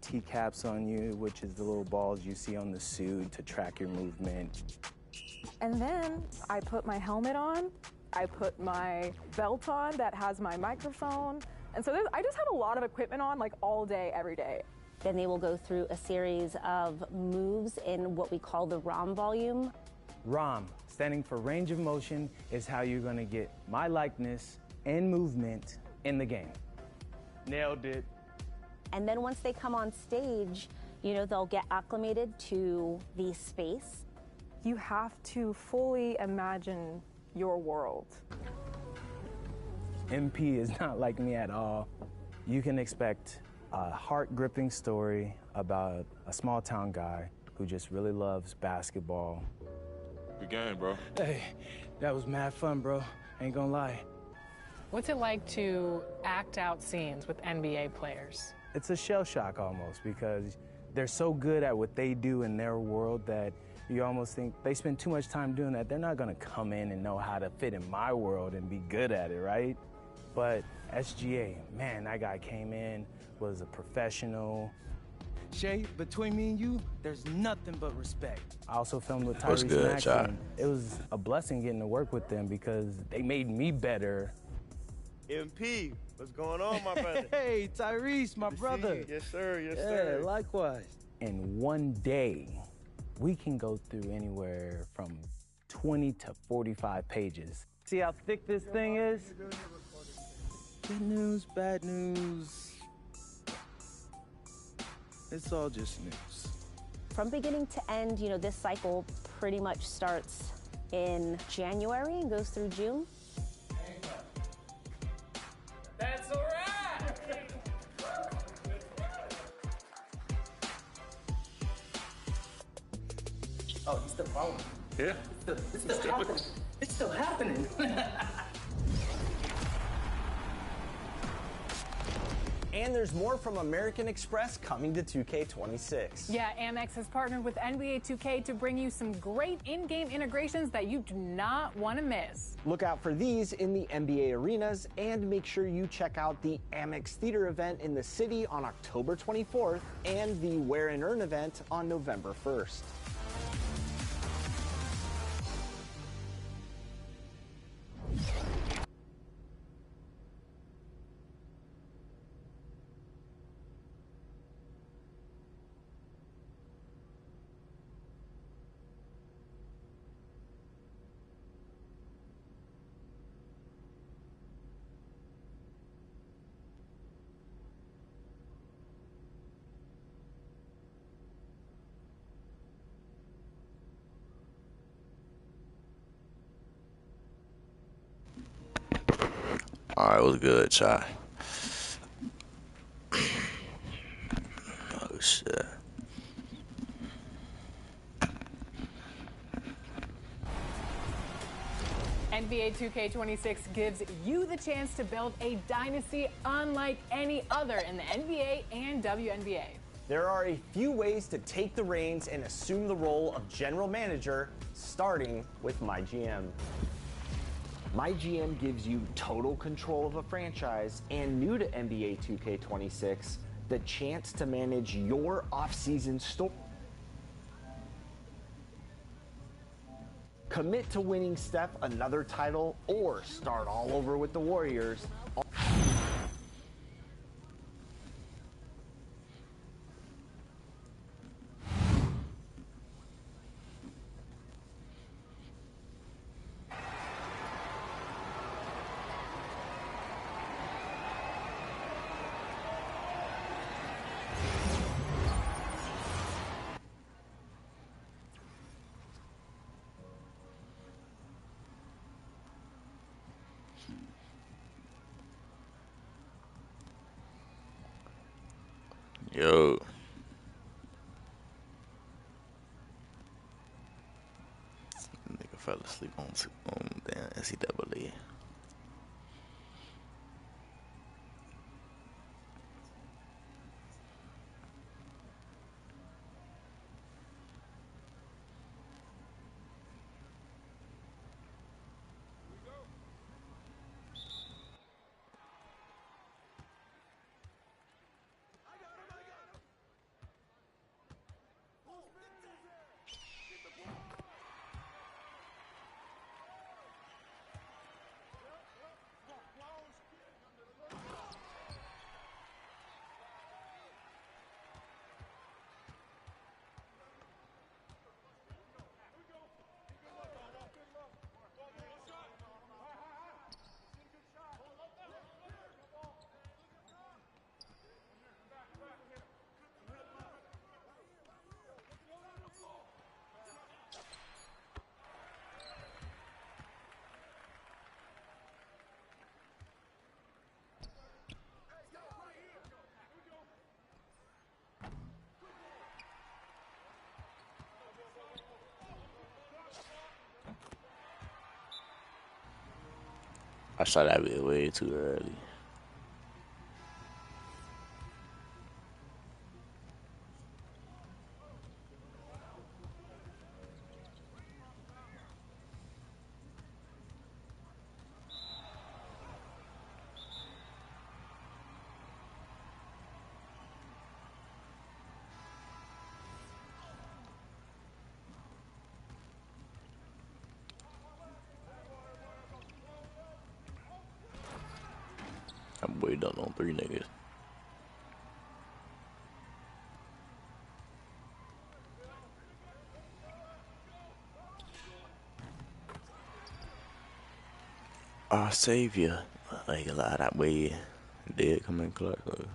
T-caps on you, which is the little balls you see on the suit to track your movement. And then I put my helmet on, I put my belt on that has my microphone, and so I just have a lot of equipment on like all day, every day. Then they will go through a series of moves in what we call the ROM volume. ROM, standing for range of motion, is how you're gonna get my likeness and movement in the game. Nailed it. And then once they come on stage, you know, they'll get acclimated to the space. You have to fully imagine your world. MP is not like me at all. You can expect a heart-gripping story about a small-town guy who just really loves basketball. Good game, bro. Hey, that was mad fun, bro. Ain't gonna lie. What's it like to act out scenes with NBA players? It's a shell shock almost, because they're so good at what they do in their world that you almost think they spend too much time doing that. They're not gonna come in and know how to fit in my world and be good at it, right? But SGA, man, that guy came in, was a professional. Shay, between me and you, there's nothing but respect. I also filmed with What's Tyrese good, Maxey. Chai? It was a blessing getting to work with them because they made me better. MP, what's going on, my brother? Hey, Tyrese, my brother. Yes, sir. Yes, sir. Likewise. In one day, we can go through anywhere from 20 to 45 pages. See how thick this thing is? Good news, bad news. It's all just news. From beginning to end, you know, this cycle pretty much starts in January and goes through June. That's a wrap! Oh, he's still following. Yeah. It's still happening. It's still happening. And there's more from American Express coming to 2K26. Yeah, Amex has partnered with NBA 2K to bring you some great in-game integrations that you do not want to miss. Look out for these in the NBA arenas, and make sure you check out the Amex Theater event in the city on October 24th and the Wear and Earn event on November 1st. All right, what's good, Chai? Oh, shit. NBA 2K26 gives you the chance to build a dynasty unlike any other in the NBA and WNBA. There are a few ways to take the reins and assume the role of general manager, starting with MyGM. MyGM gives you total control of a franchise, and new to NBA 2K26, the chance to manage your off-season store. Commit to winning Steph another title, or start all over with the Warriors. Yo. Nigga fell asleep on damn NCAA. saw that bit way too early. That boy done on 3 niggas. Our savior. Like a lot that way did come in clutch though.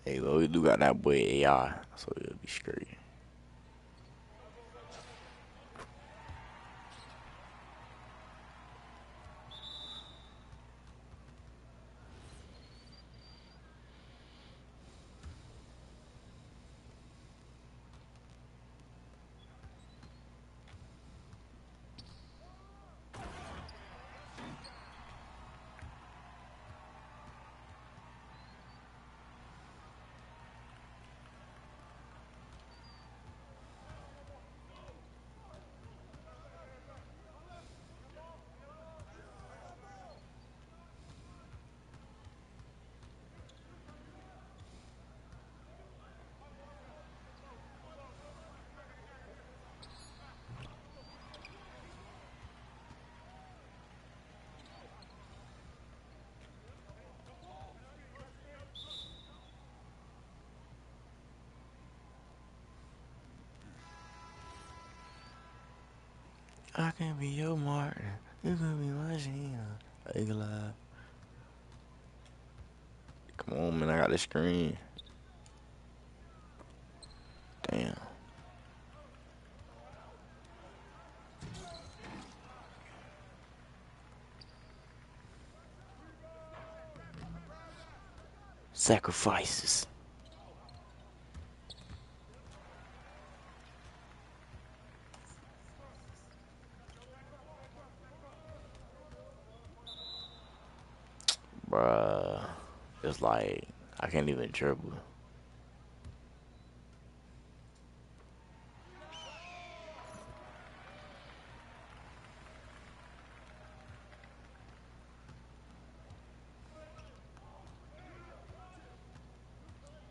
Hey, well, we do got that boy AI, so it'll be straight. I can be your Martin. You can be my Gina. Like alive. Come on, man. I got the screen. Damn. Sacrifices. Bruh. It's like, I can't even dribble.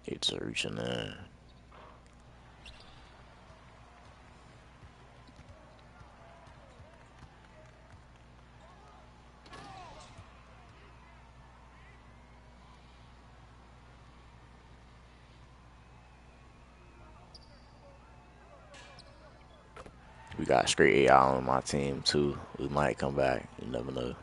It's urgent, man. We got straight AI on my team, too. We might come back. You never know.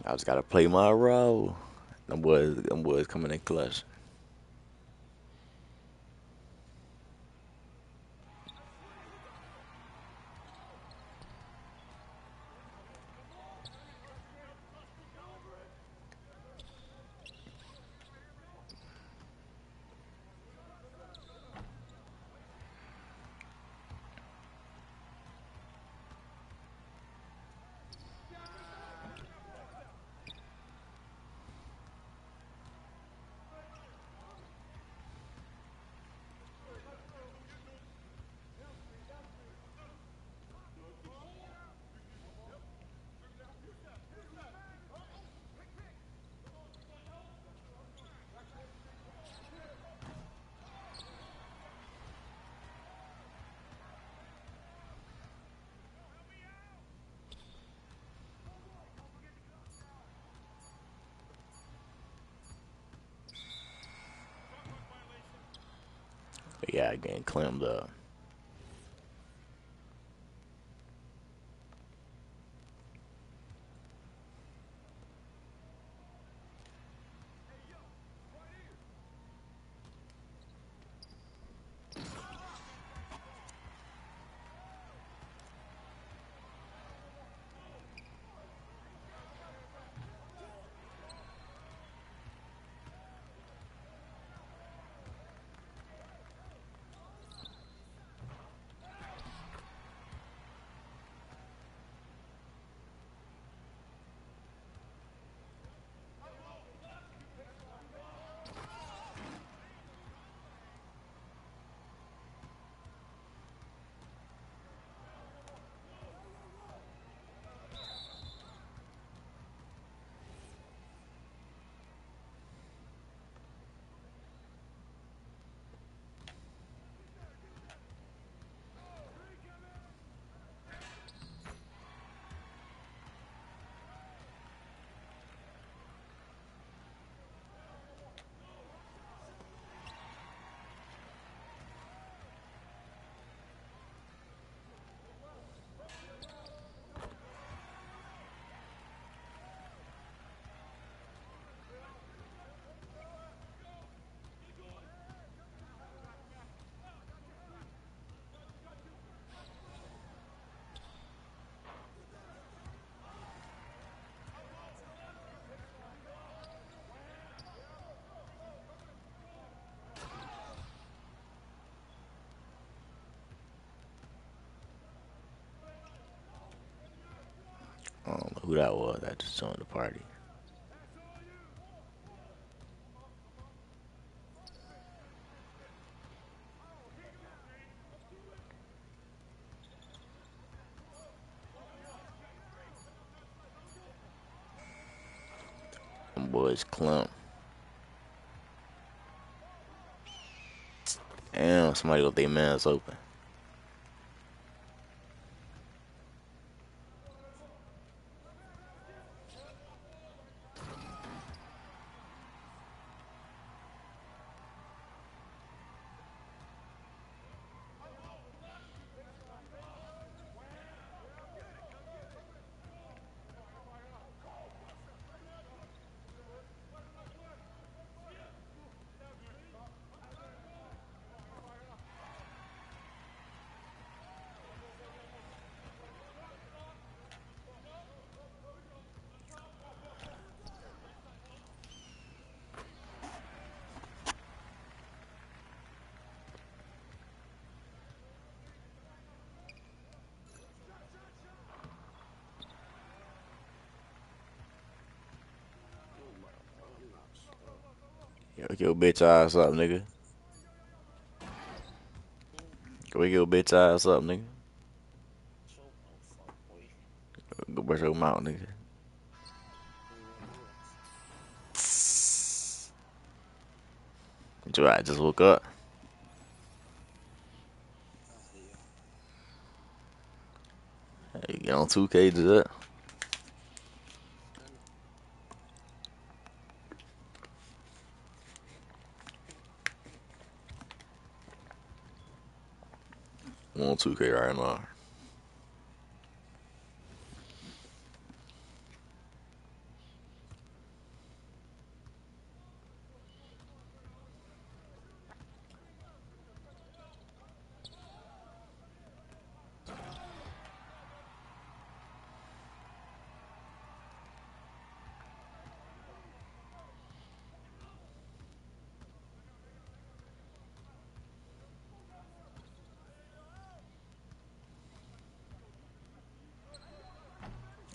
I just gotta play my role. Them boys coming in clutch. But yeah, getting clammed up. I don't know who that was that just joined the party. Them boys clump. Damn, somebody got their mouths open. Wake your bitch ass up, nigga. Wake your bitch ass up, nigga. Go brush your mouth, nigga. I just woke up. Hey, get on 2K, do that. I'm on 2K right now.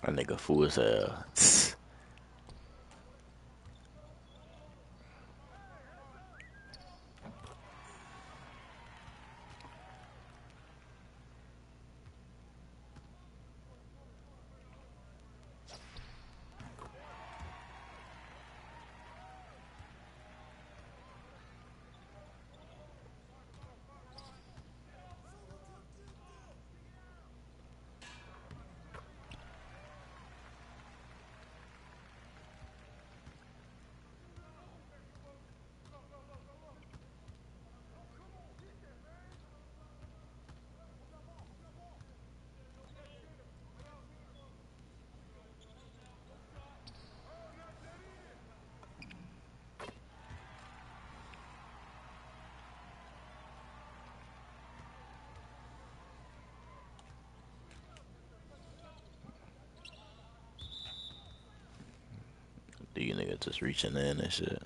That nigga fool as hell. These niggas just reaching in and shit.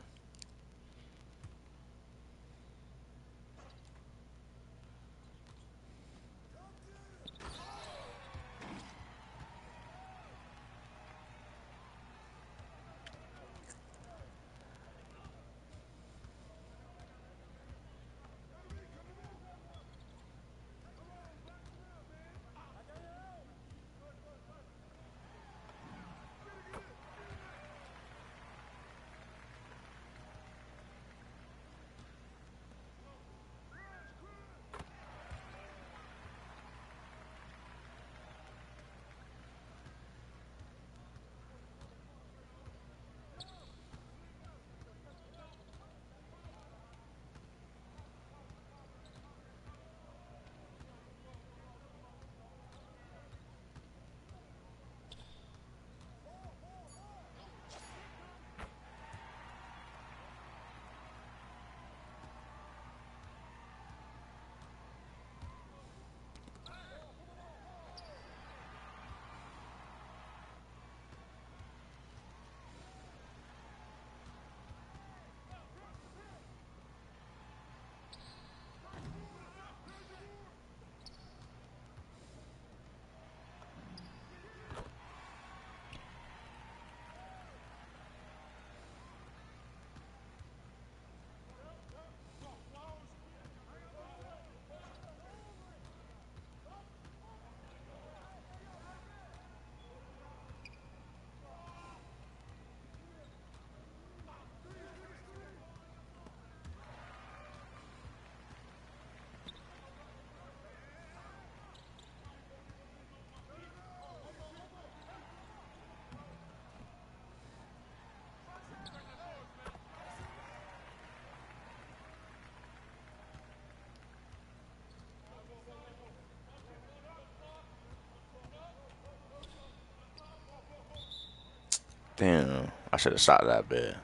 Damn, I should have shot that bit.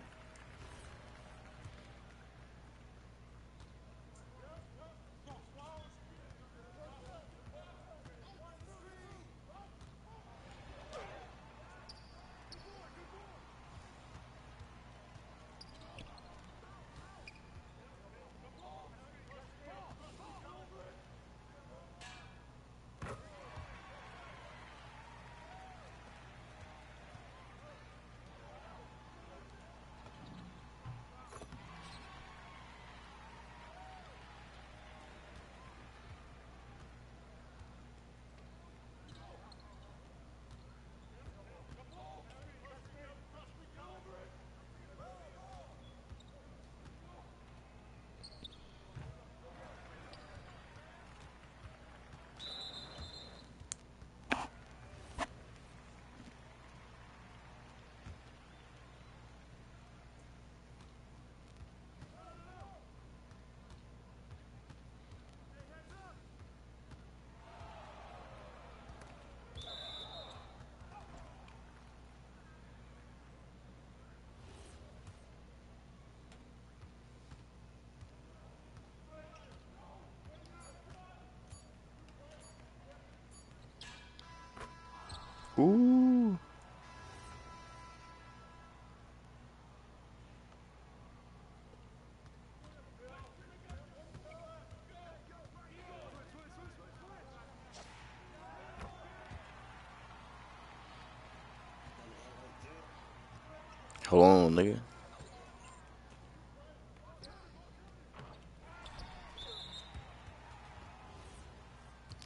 Hold on, nigga.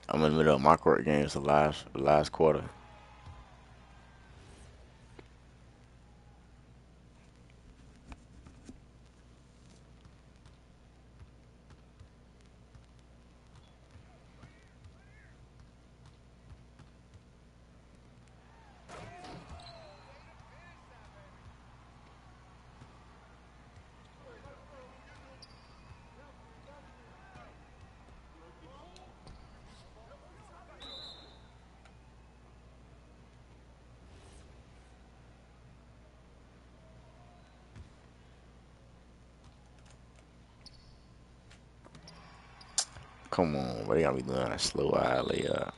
I'm in the middle of my court games, the last quarter. Come on, but they gotta be doing a slow alley up.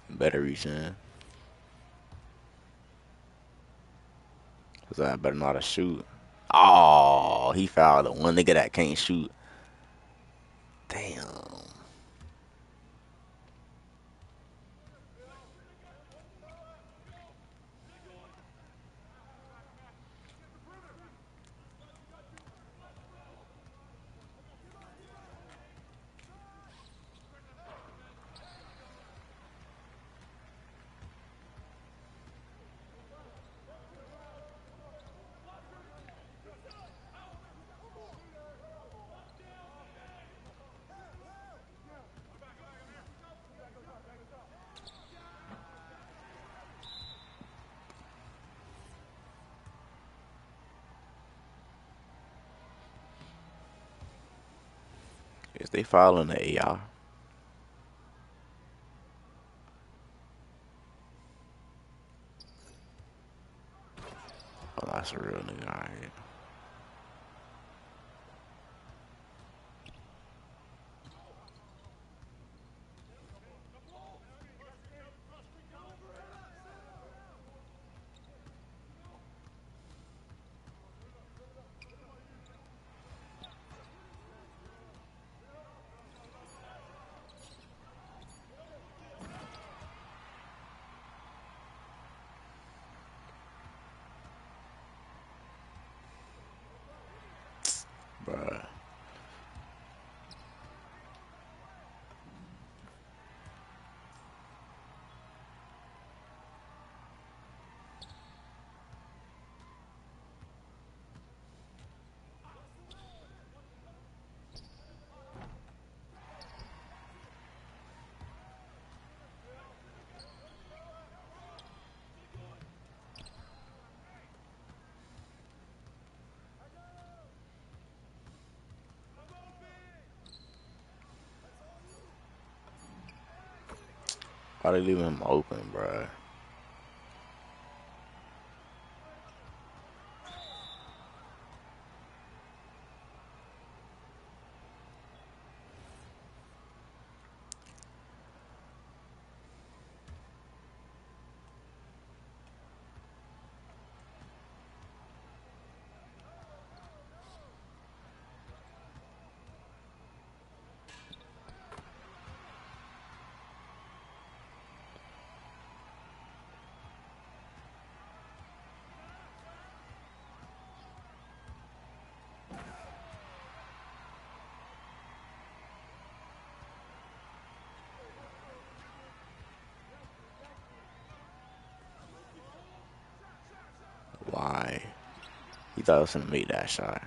Better reach in. Cause I better know how to shoot. Oh, he fouled the one nigga that can't shoot. Damn. Is they fouling the AR? Oh, that's a real nigga. All right. Bruh. Why they leaving him open, bruh? Why? He thought I was gonna make that shot.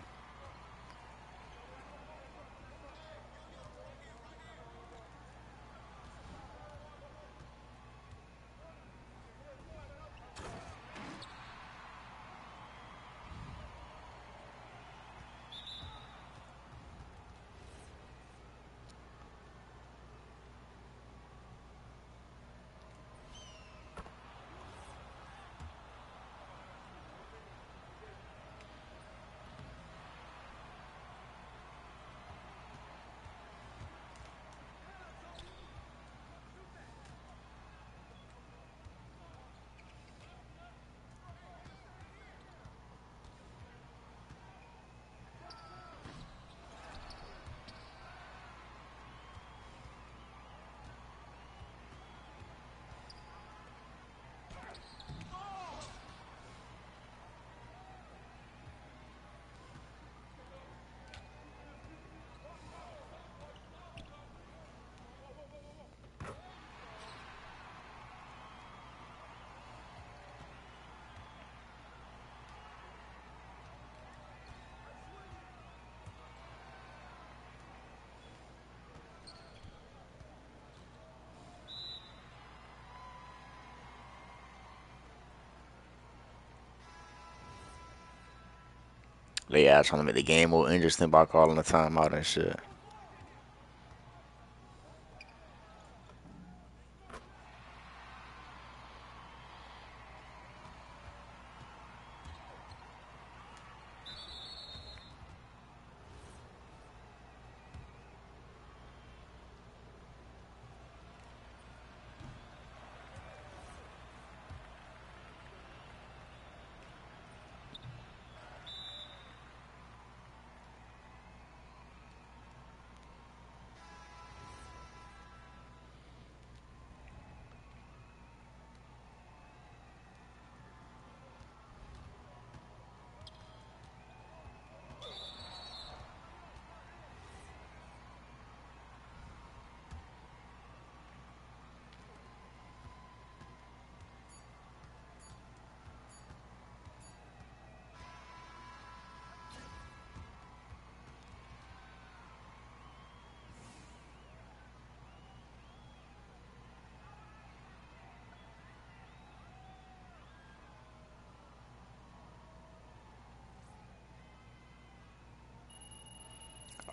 They are trying to make the game more interesting by calling the timeout and shit.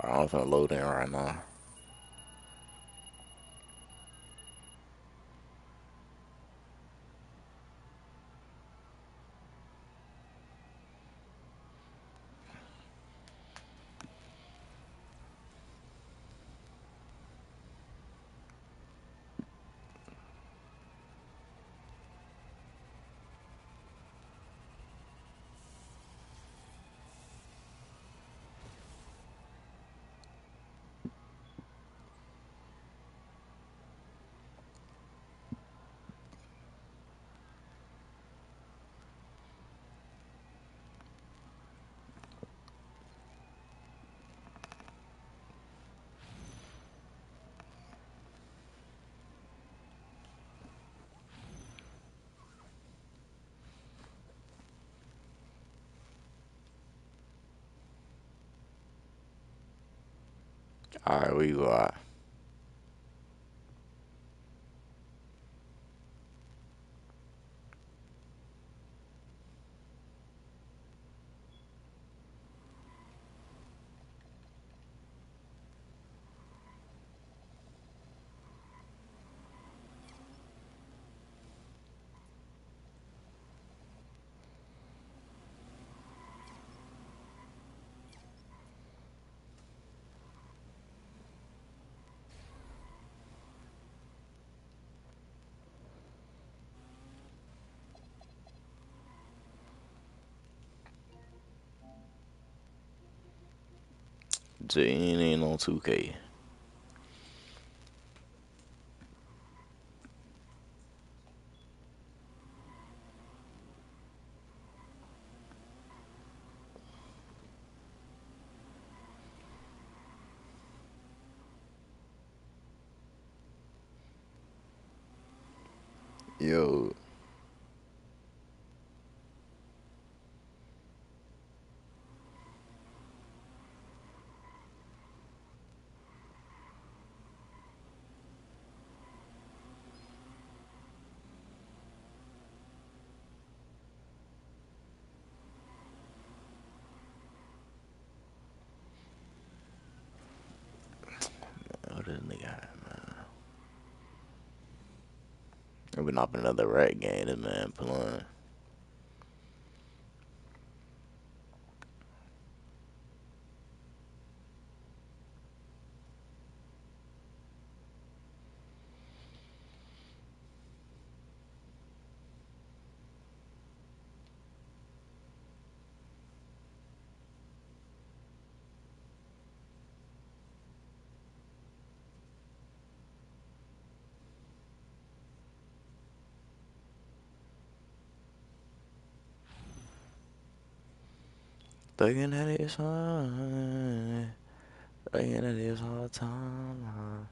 I'm finna load in right now. Alright, where you go at? Jane ain't on 2K. Yo. What this nigga at, man? I've been up another rat game, this man playing. Thinking that it's hard. Thinking that it's hard time.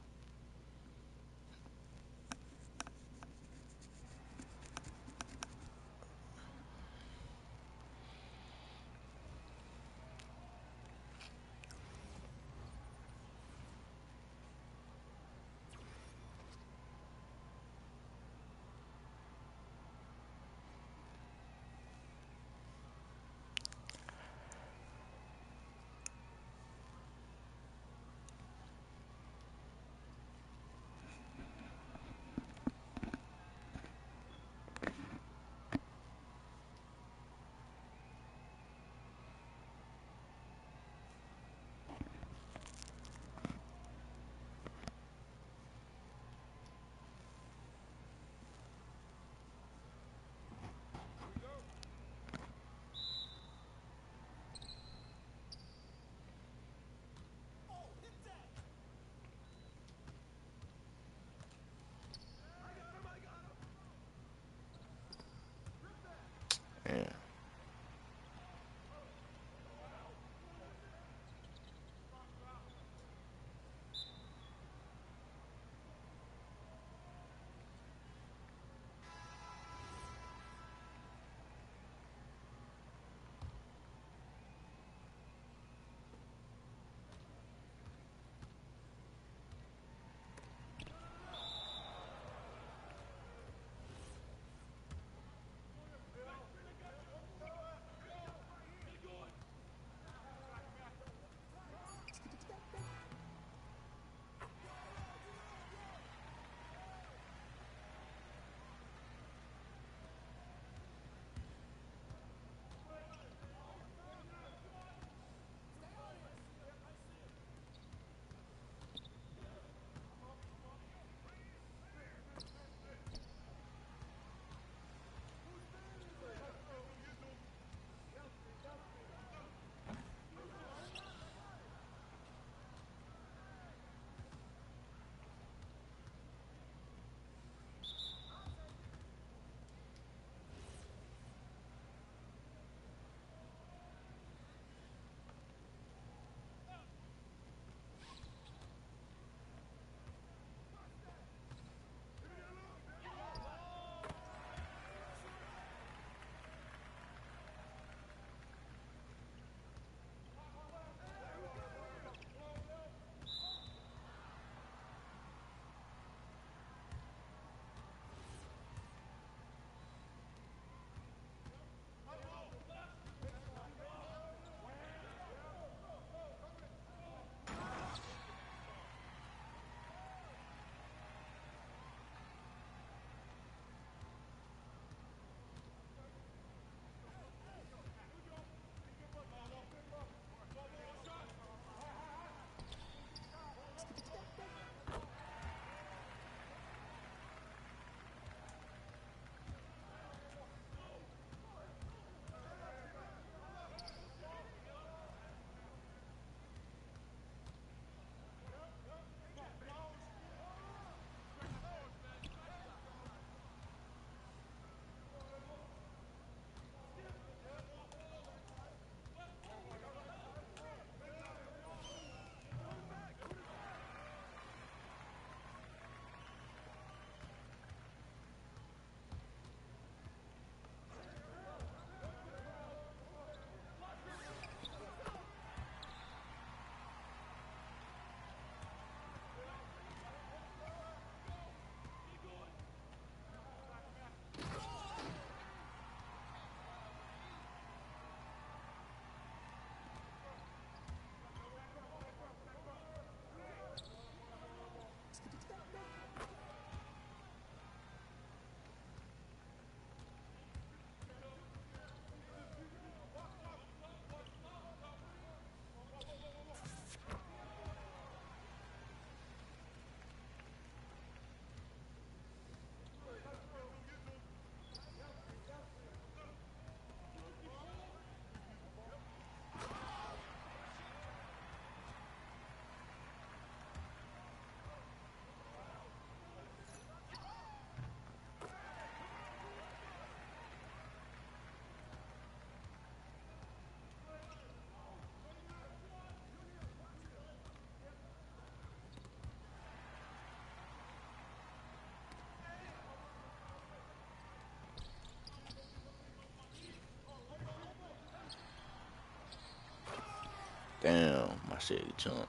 Damn, my shit jumped.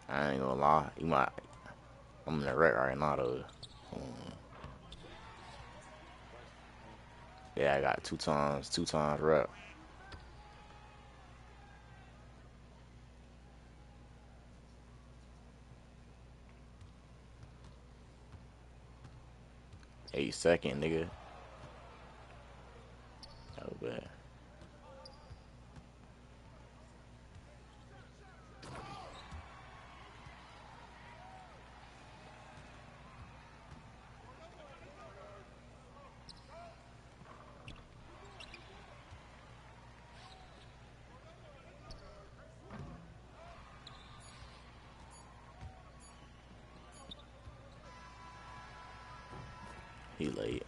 I ain't gonna lie, you might. I'm in the wreck right now though. Yeah, I got two times rep. Second, nigga. Oh bad. He late.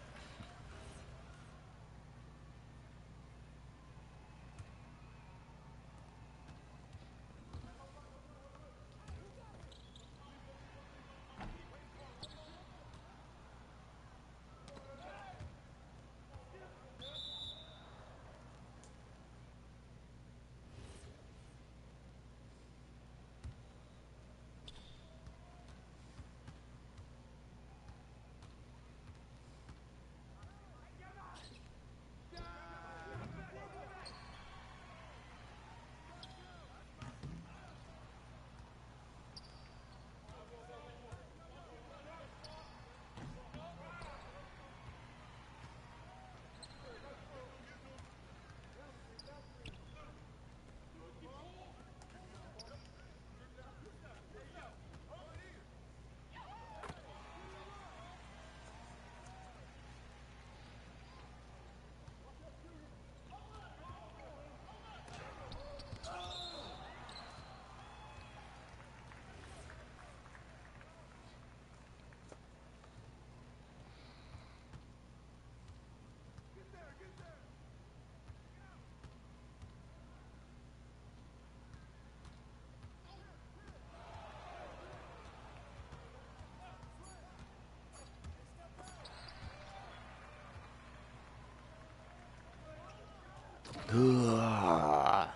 Ugh.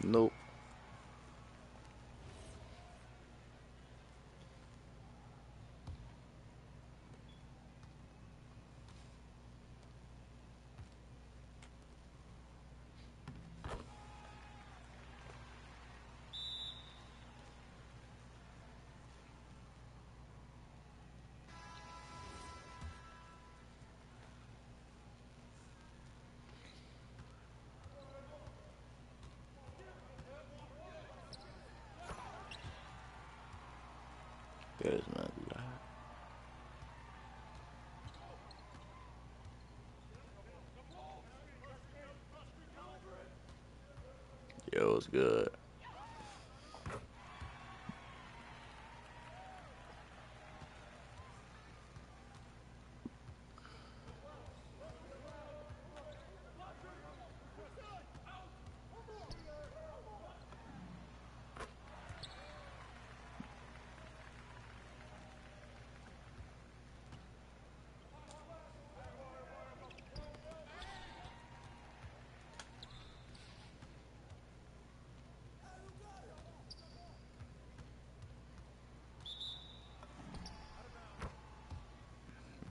Nope. There's not. Yo, it's good.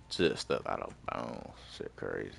Just stuff out of bounds. Shit crazy.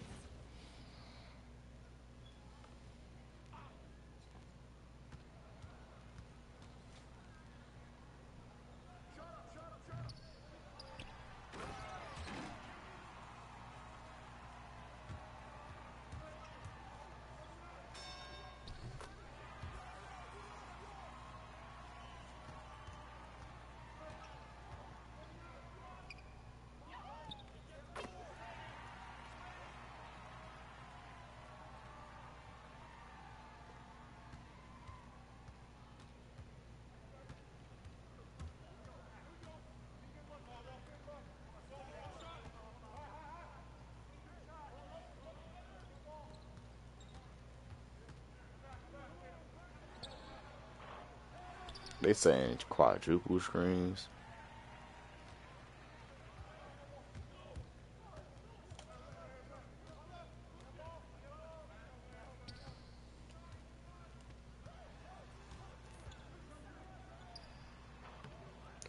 They saying quadruple screens.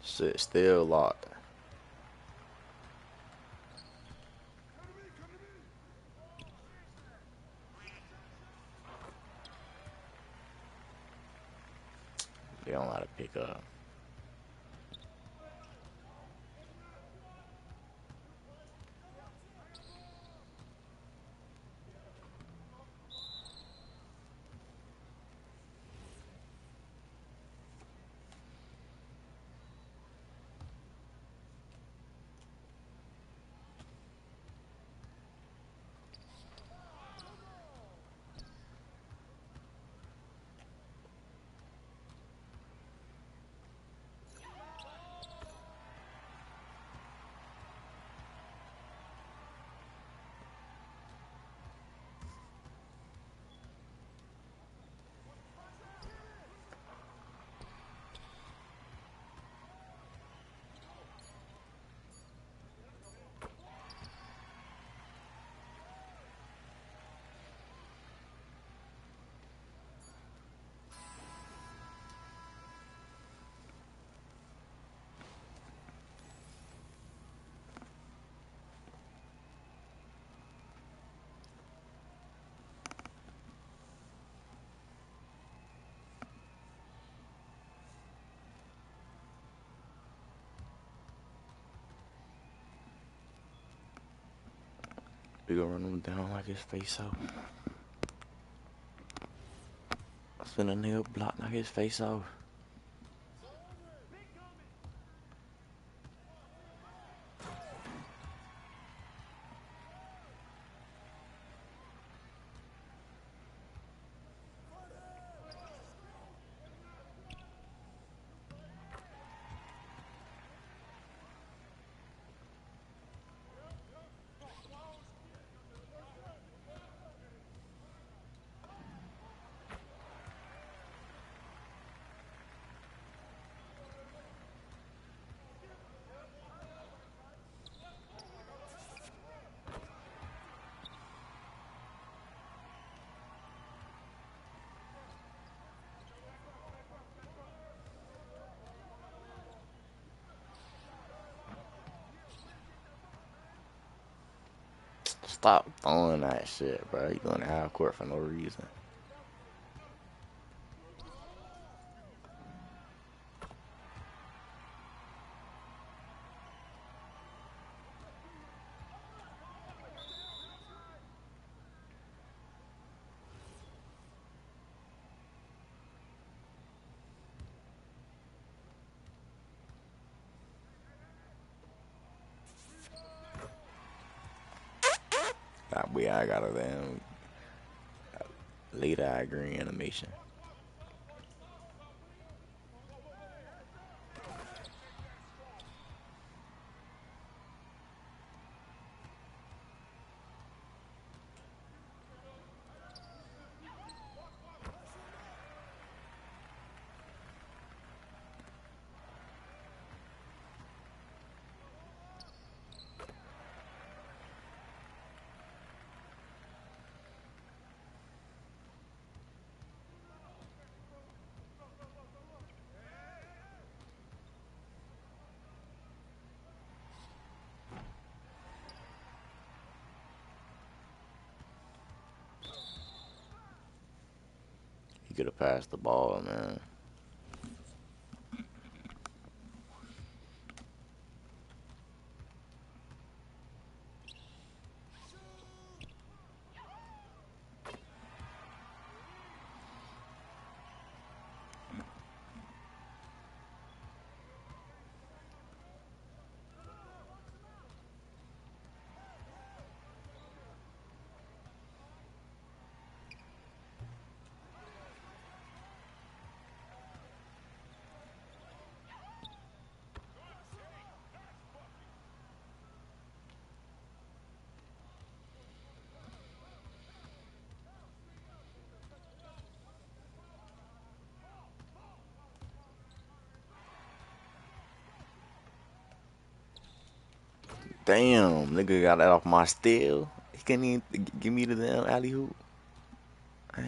Shit still locked. They don't know how to pick up. We gonna run him down like his face off. Spin a nigga block like his face off. Stop throwing that shit, bro. You going to half court for no reason. I got a damn late eye green animation. He could have passed the ball, man. Damn, nigga got that off my steal. He can't even give me the damn alley hoop. Damn.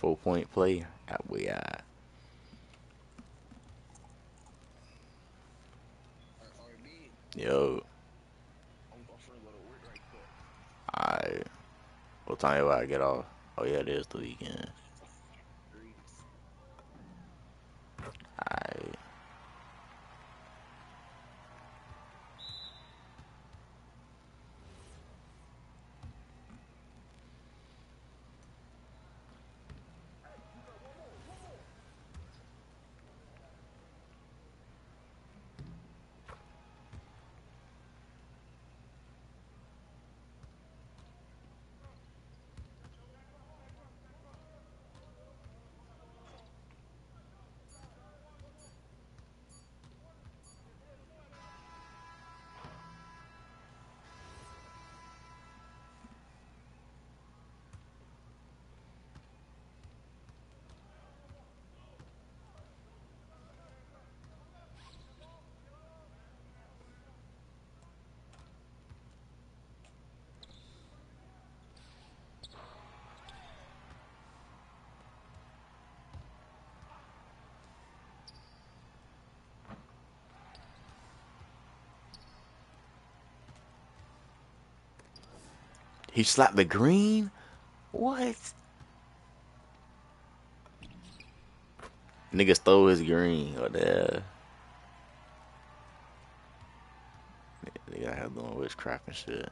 Four-point play. That way, Yo. Alright. What time do I get off? Oh yeah, it is the weekend. Alright. He slapped the green? What? Nigga stole his green. What the hell? Nigga out here doing witchcraft and shit.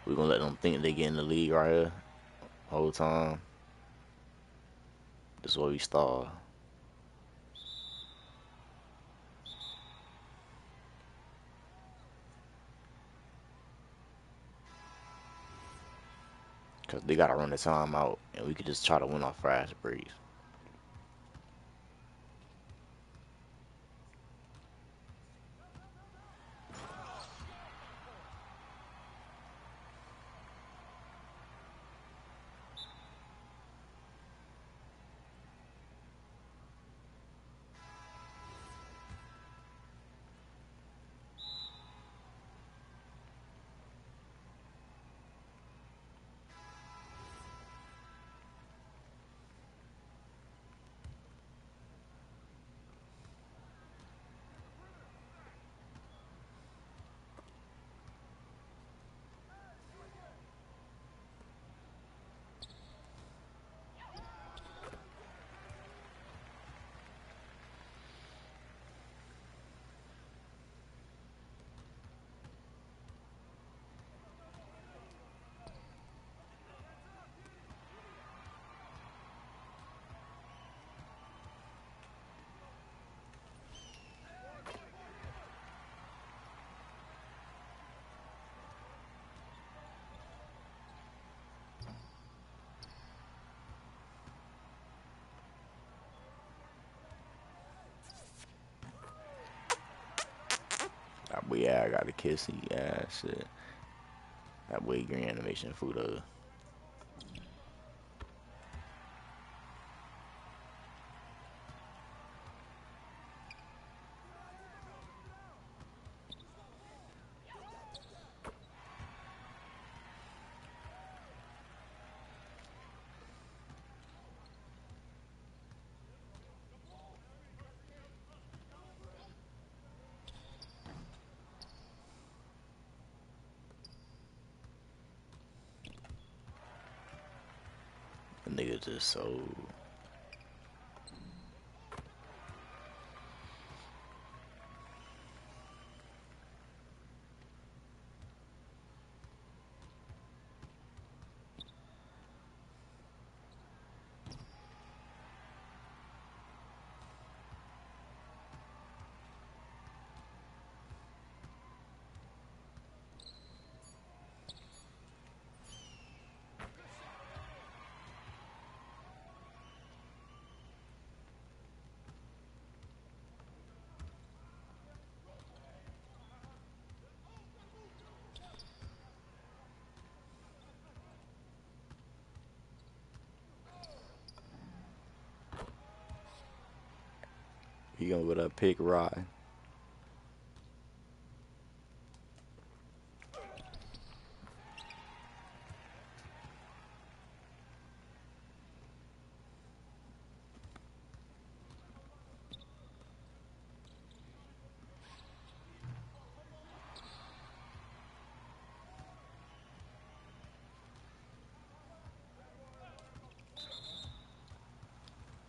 We gonna let them think they get in the league right here. Whole time. This is what we start. Cause they gotta run the time out, and we could just try to win off fast breaks. yeah, I got a kissy ass shit. That way green animation food though. The nigga just so. He gonna go to pick Rod.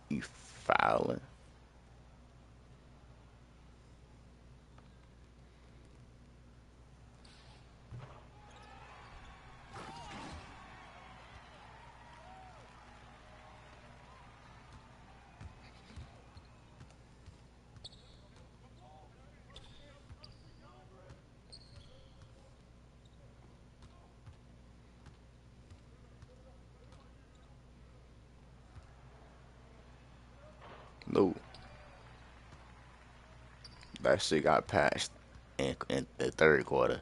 You fouling. No. That shit got patched in the third quarter.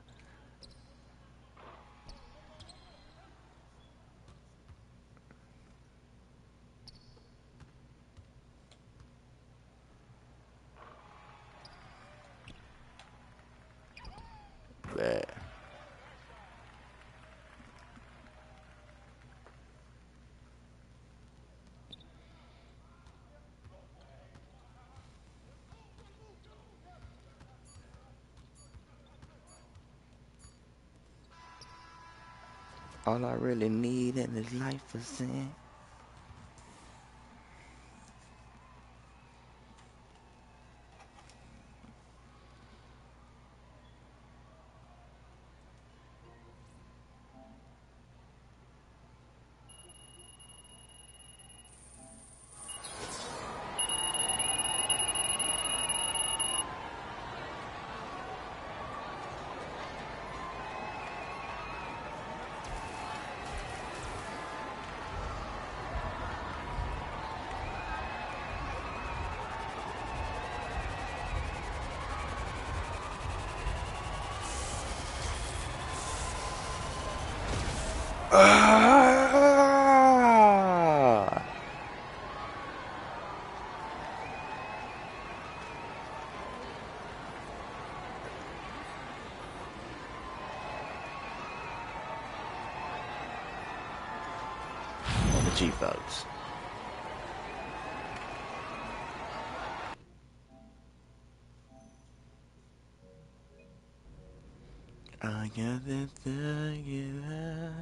That. All I really need in this life is sin. Ah! On the G folks. I got this together.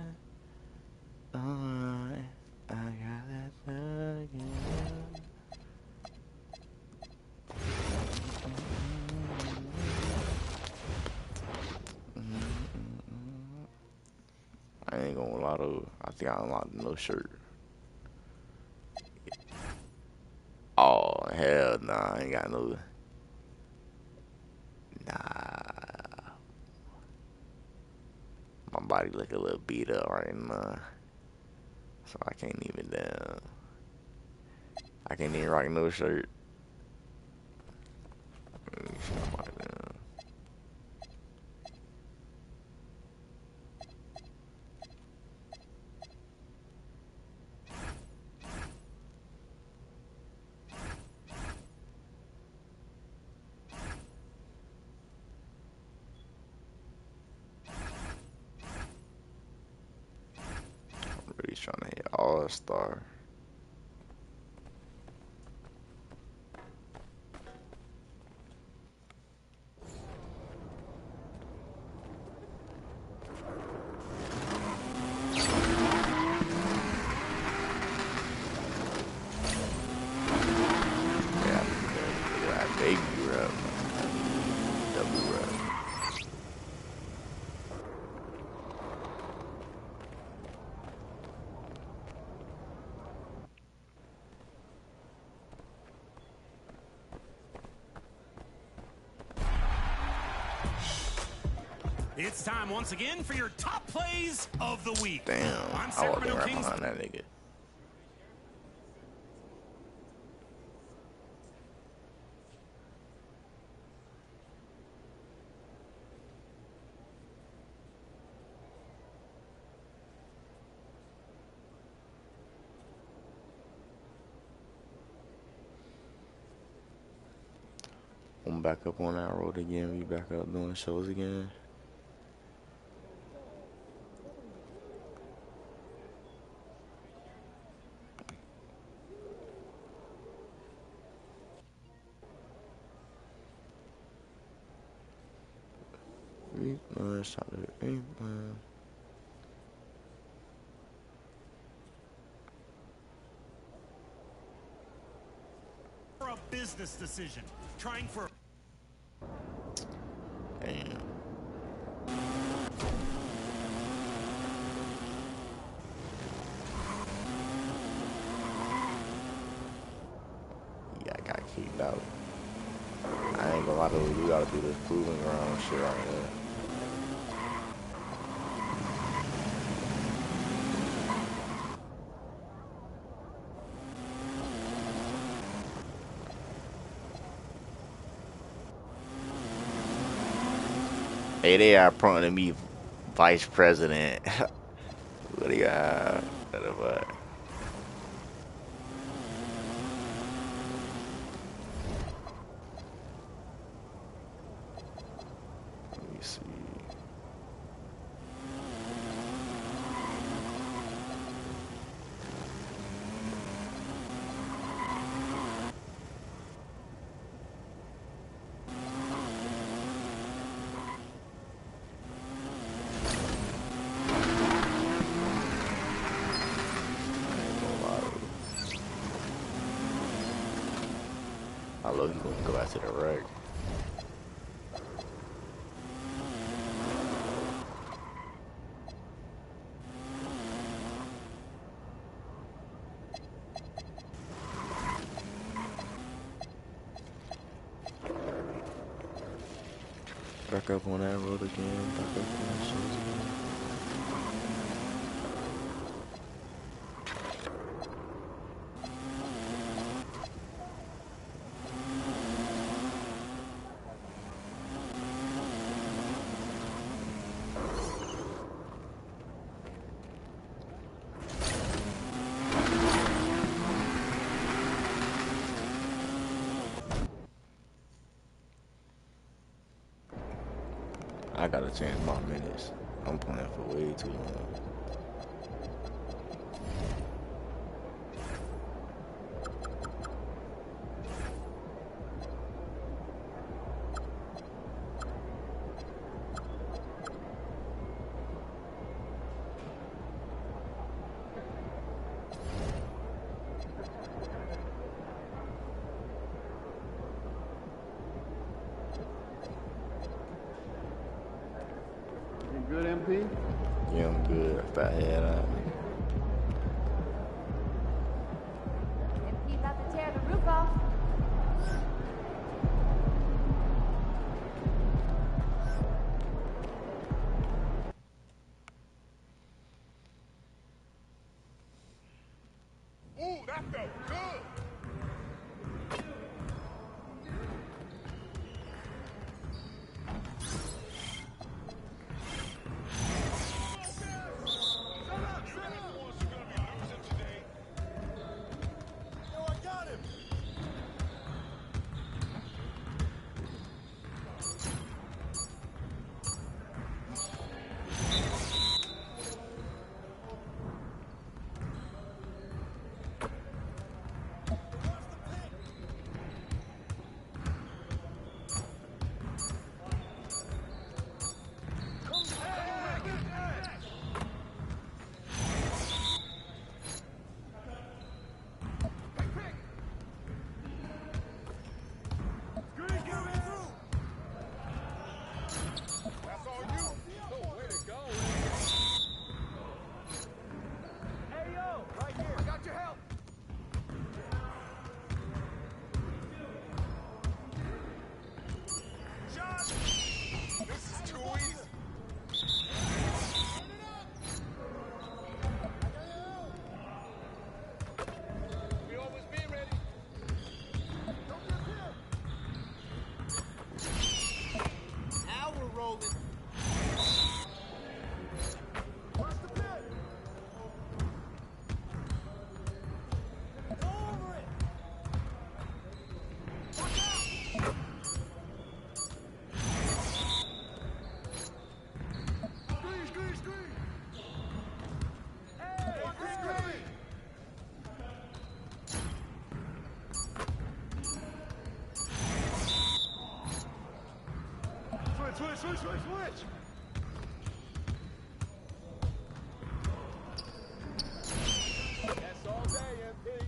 Alright, I got it together. I ain't gonna lie though. I think I unlocked no shirt. Oh hell nah, I ain't got no. Nah, my body look a little beat up right now, so I can't even I can't even rock no shirt. Let me see my body down. He's trying to hit All-Star. It's time once again for your top plays of the week. Damn, I wasn't right behind that nigga. I'm back up on that road again. We back up doing shows again. For a business decision, trying for. Damn. Yeah, I got kicked out. I ain't gonna lie to you, you gotta do this proving ground shit right there. Hey, they are prompting me vice president. What do you got? What? Let me see. I love you gonna go back to the wreck. Back up on that road again. Back up on that shows again. I gotta change my minutes. I'm playing for way too long. Good, MP? Yeah, I'm good. Fat head out. MP about to tear the roof off. Ooh, that felt good. That's all day, MP.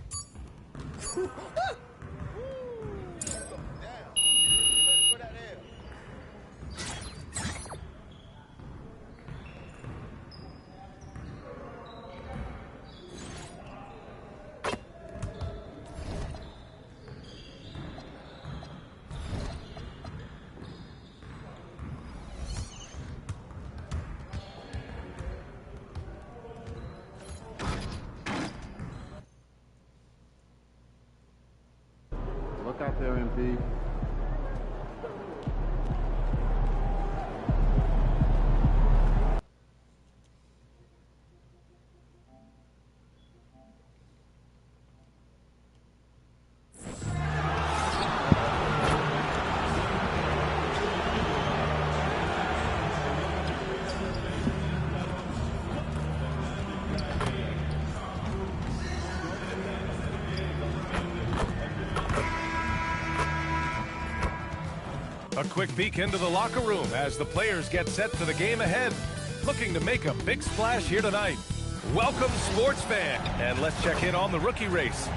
Look out there, MP. A quick peek into the locker room as the players get set for the game ahead. Looking to make a big splash here tonight. Welcome, sports fan, and let's check in on the rookie race.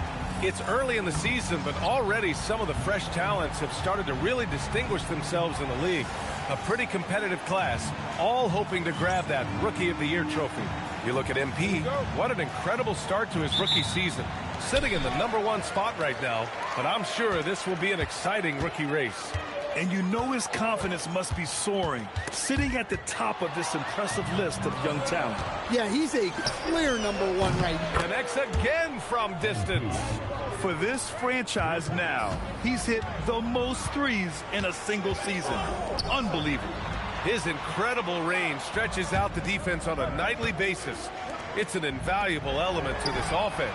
It's early in the season, but already some of the fresh talents have started to really distinguish themselves in the league. A pretty competitive class, all hoping to grab that Rookie of the Year trophy. You look at MP, what an incredible start to his rookie season. Sitting in the #1 spot right now, but I'm sure this will be an exciting rookie race. And you know his confidence must be soaring, sitting at the top of this impressive list of young talent. Yeah, he's a clear #1 right now. Connects again from distance. For this franchise now, he's hit the most threes in a single season. Unbelievable. His incredible range stretches out the defense on a nightly basis. It's an invaluable element to this offense.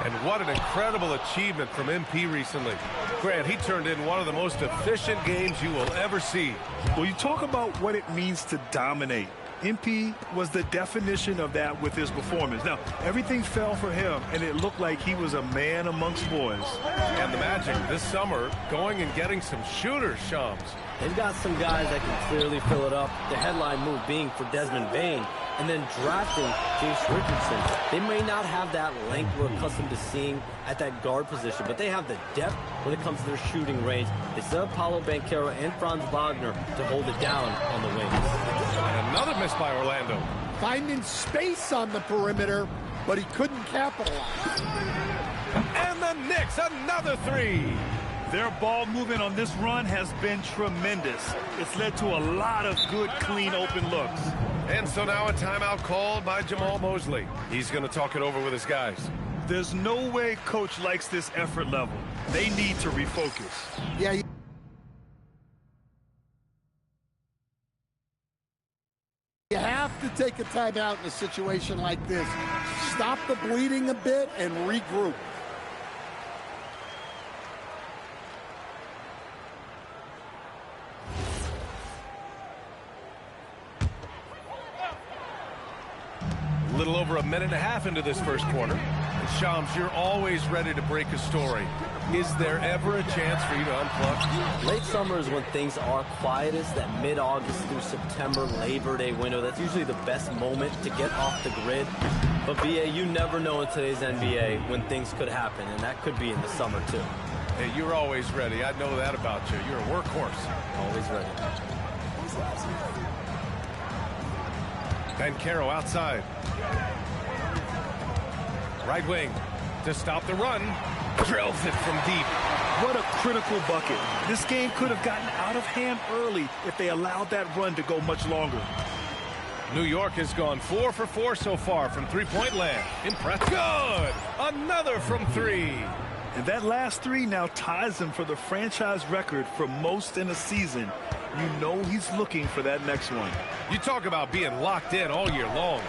And what an incredible achievement from MP recently. Grant, he turned in one of the most efficient games you will ever see. Well, you talk about what it means to dominate. MP was the definition of that with his performance. Now, everything fell for him, and it looked like he was a man amongst boys. And the Magic this summer going and getting some shooters, Shams. They've got some guys that can clearly fill it up. The headline move being for Desmond Bain, and then drafting Jace Richardson. They may not have that length we're accustomed to seeing at that guard position, but they have the depth when it comes to their shooting range. They still have Paolo Banchero and Franz Wagner to hold it down on the wings. And another miss by Orlando. Finding space on the perimeter, but he couldn't capitalize. And the Knicks, another three. Their ball movement on this run has been tremendous. It's led to a lot of good, clean, open looks. And so now a timeout called by Jamal Mosley. He's going to talk it over with his guys. There's no way coach likes this effort level. They need to refocus. Yeah. You have to take a timeout in a situation like this. Stop the bleeding a bit and regroup. A little over a minute and a half into this first quarter. And Shams, you're always ready to break a story. Is there ever a chance for you to unplug? Late summer is when things are quietest, that mid-August through September Labor Day window. That's usually the best moment to get off the grid. But BA, you never know in today's NBA when things could happen, and that could be in the summer too. Hey, you're always ready. I know that about you. You're a workhorse. Always ready. Banchero outside. Right wing to stop the run. Drills it from deep. What a critical bucket. This game could have gotten out of hand early if they allowed that run to go much longer. New York has gone 4 for 4 so far from three-point land. Impressive. Good. Another from three. And that last three now ties him for the franchise record for most in a season. You know he's looking for that next one. You talk about being locked in all year long.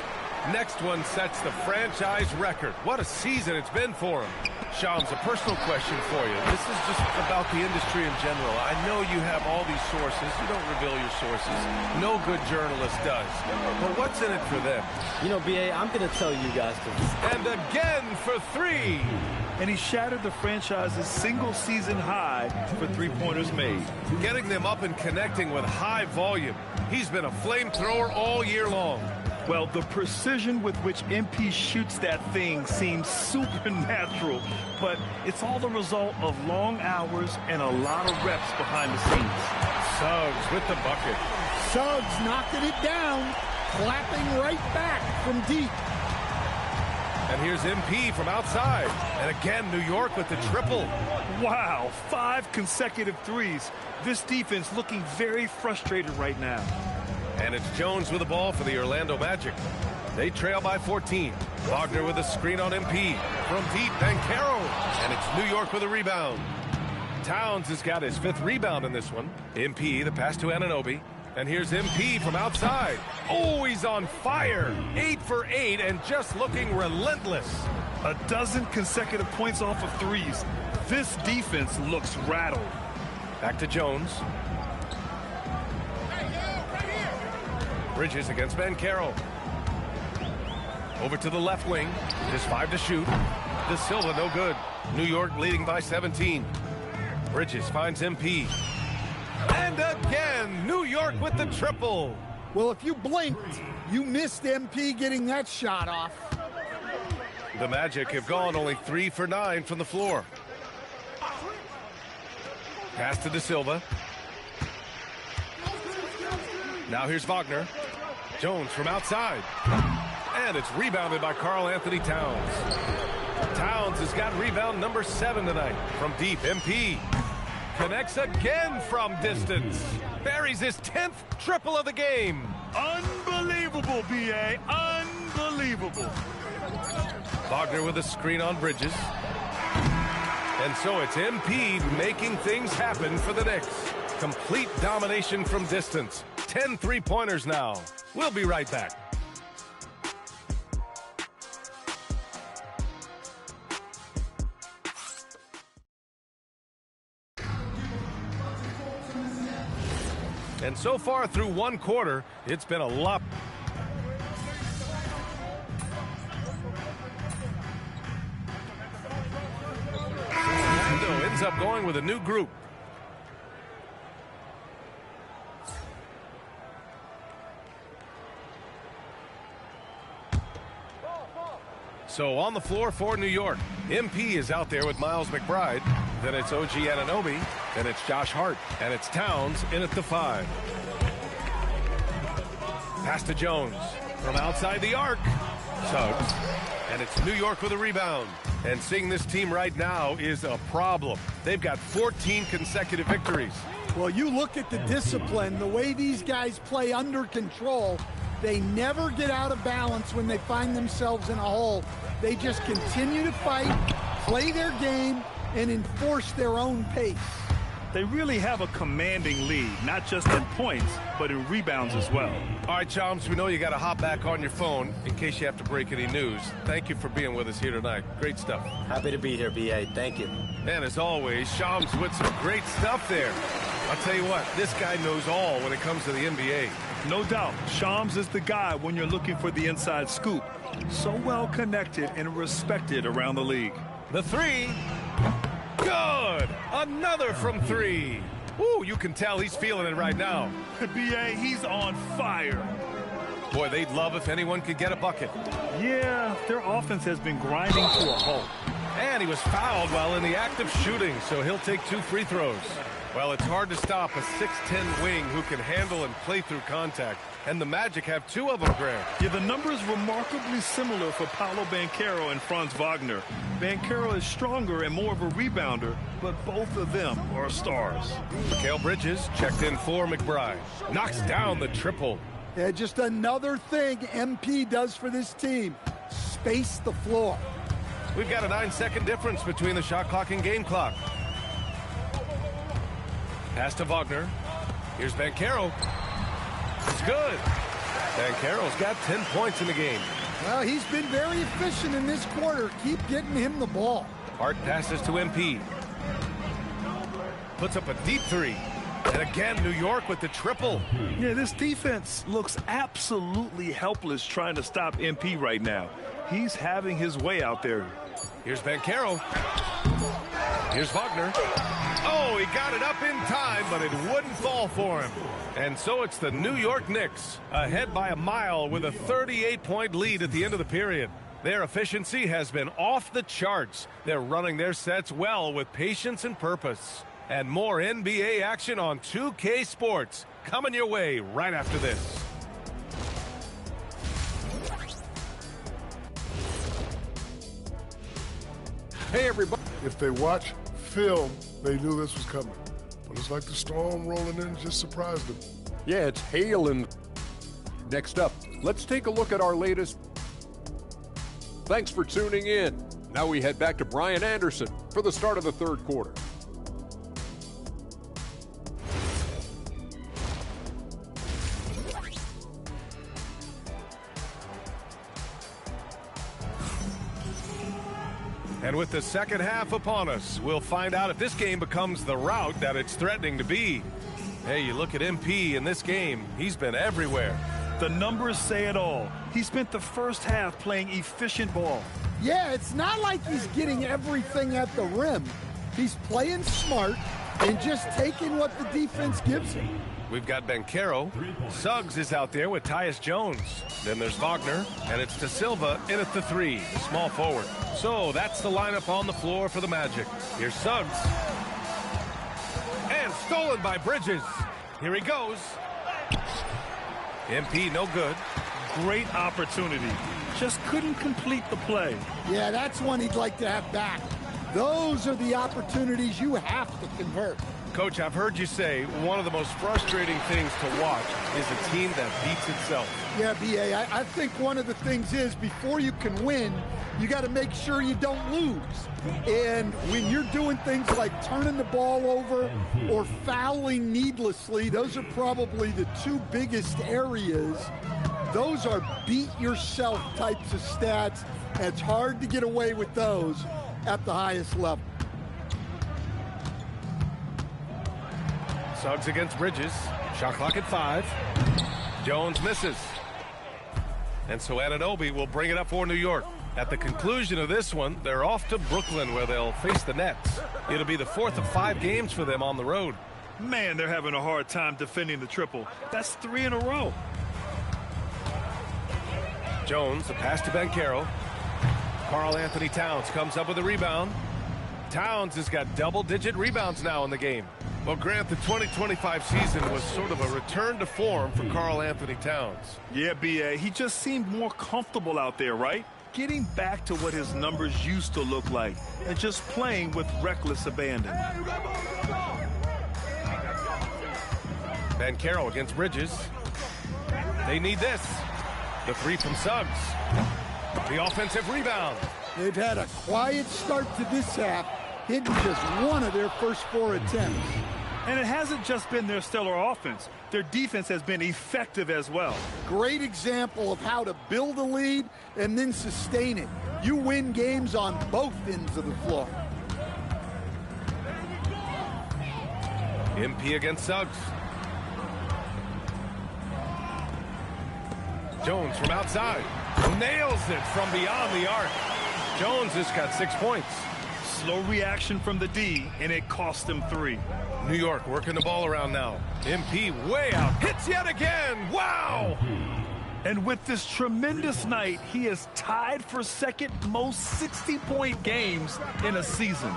Next one sets the franchise record. What a season it's been for him. Shams, a personal question for you. This is just about the industry in general. I know you have all these sources. You don't reveal your sources. No good journalist does. But what's in it for them? You know, BA, I'm going to tell you guys. And again for three. and he shattered the franchise's single-season high for three-pointers made. Getting them up and connecting with high volume. He's been a flamethrower all year long. Well, the precision with which MP shoots that thing seems supernatural, but it's all the result of long hours and a lot of reps behind the scenes. Suggs with the bucket. Suggs knocking it down, clapping right back from deep. And here's MP from outside. And again, New York with the triple. Wow, 5 consecutive threes. This defense looking very frustrated right now. And it's Jones with the ball for the Orlando Magic. They trail by 14. Wagner with a screen on MP. From deep, Banchero. And it's New York with a rebound. Towns has got his 5th rebound in this one. MP, the pass to Anunoby. And here's MP from outside. Oh, he's on fire. 8 for 8 and just looking relentless. A dozen consecutive points off of threes. This defense looks rattled. Back to Jones. Bridges against Banchero. Over to the left wing. Just 5 to shoot. De Silva no good. New York leading by 17. Bridges finds MP. And again, New York with the triple. Well, if you blinked, you missed MP getting that shot off. The Magic have gone only 3 for 9 from the floor. Pass to De Silva. Now here's Wagner. Jones from outside. And it's rebounded by Karl Anthony Towns. Towns has got rebound number 7 tonight. From deep, MP. Connects again from distance. Buries his 10th triple of the game. Unbelievable, B.A. Unbelievable. Wagner with a screen on Bridges. And so it's MP making things happen for the Knicks. Complete domination from distance. 10 three-pointers now. We'll be right back. And so far through one quarter, it's been a lot. Orlando ends up going with a new group. So on the floor for New York, MP is out there with Miles McBride. Then it's OG Anunoby. Then it's Josh Hart. And it's Towns in at the 5. Pass to Jones. From outside the arc. Suggs. And it's New York with a rebound. And seeing this team right now is a problem. They've got 14 consecutive victories. Well, you look at the discipline, the way these guys play under control. They never get out of balance when they find themselves in a hole. They just continue to fight, play their game, and enforce their own pace. They really have a commanding lead, not just in points, but in rebounds as well. All right, Chums, we know you got to hop back on your phone in case you have to break any news. Thank you for being with us here tonight. Great stuff. Happy to be here, B.A. Thank you. And as always, Shams with some great stuff there. I'll tell you what, this guy knows all when it comes to the NBA. No doubt, Shams is the guy when you're looking for the inside scoop. So well connected and respected around the league. The 3. Good! Another from 3. Ooh, you can tell he's feeling it right now. B.A., he's on fire. Boy, they'd love if anyone could get a bucket. Yeah, their offense has been grinding to a halt. And he was fouled while in the act of shooting, so he'll take 2 free throws. Well, it's hard to stop a 6'10 wing who can handle and play through contact. And the Magic have 2 of them, Grant. Yeah, the numbers remarkably similar for Paolo Banchero and Franz Wagner. Banchero is stronger and more of a rebounder, but both of them are stars. Mikal Bridges checked in for McBride. Knocks down the triple. Yeah, just another thing MP does for this team. Space the floor. We've got a 9-second difference between the shot clock and game clock. Pass to Wagner. Here's Banchero. It's good. Banchero's got 10 points in the game. Well, he's been very efficient in this quarter. Keep getting him the ball. Hart passes to MP. Puts up a deep 3. And again, New York with the triple. Yeah, this defense looks absolutely helpless trying to stop MP right now. He's having his way out there. Here's Banchero. Here's Wagner. Oh, he got it up in time, but it wouldn't fall for him. And so it's the New York Knicks, ahead by a mile with a 38-point lead at the end of the period. Their efficiency has been off the charts. They're running their sets well with patience and purpose. And more NBA action on 2K Sports coming your way right after this. Hey, everybody. If they watch film, they knew this was coming. But it's like the storm rolling in just surprised them. Yeah, it's hailing. Next up, let's take a look at our latest. Thanks for tuning in. Now we head back to Brian Anderson for the start of the third quarter. And with the second half upon us, we'll find out if this game becomes the rout that it's threatening to be. Hey, you look at MP in this game, he's been everywhere. The numbers say it all. He spent the first half playing efficient ball. Yeah, it's not like he's getting everything at the rim. He's playing smart and just taking what the defense gives him. We've got Banchero. Suggs is out there with Tyus Jones. Then there's Wagner, and it's De Silva in at the 3, small forward. So that's the lineup on the floor for the Magic. Here's Suggs. And stolen by Bridges. Here he goes. MP no good. Great opportunity. Just couldn't complete the play. Yeah, that's one he'd like to have back. Those are the opportunities you have to convert. Coach, I've heard you say one of the most frustrating things to watch is a team that beats itself. Yeah, B.A., I think one of the things is before you can win, you got to make sure you don't lose. And when you're doing things like turning the ball over or fouling needlessly, those are probably the two biggest areas. Those are beat yourself types of stats. And it's hard to get away with those at the highest level. Suggs against Bridges. Shot clock at 5. Jones misses. And so Anunoby will bring it up for New York. At the conclusion of this one, they're off to Brooklyn where they'll face the Nets. It'll be the 4th of 5 games for them on the road. Man, they're having a hard time defending the triple. That's 3 in a row. Jones, a pass to Banchero. Karl Anthony Towns comes up with a rebound. Towns has got double-digit rebounds now in the game. Well, Grant, the 2025 season was sort of a return to form for Karl Anthony Towns. Yeah, B.A., he just seemed more comfortable out there, right? Getting back to what his numbers used to look like and just playing with reckless abandon. Banchero against Bridges. They need this. The 3 from Suggs. The offensive rebound. They've had a quiet start to this half, hitting just one of their first 4 attempts. And it hasn't just been their stellar offense. Their defense has been effective as well. Great example of how to build a lead and then sustain it. You win games on both ends of the floor. MP against Suggs. Jones from outside. Nails it from beyond the arc. Jones has got 6 points. Slow reaction from the D, and it cost them 3. New York working the ball around now. MP way out. Hits yet again. Wow! And with this tremendous night, he is tied for second most 60-point games in a season.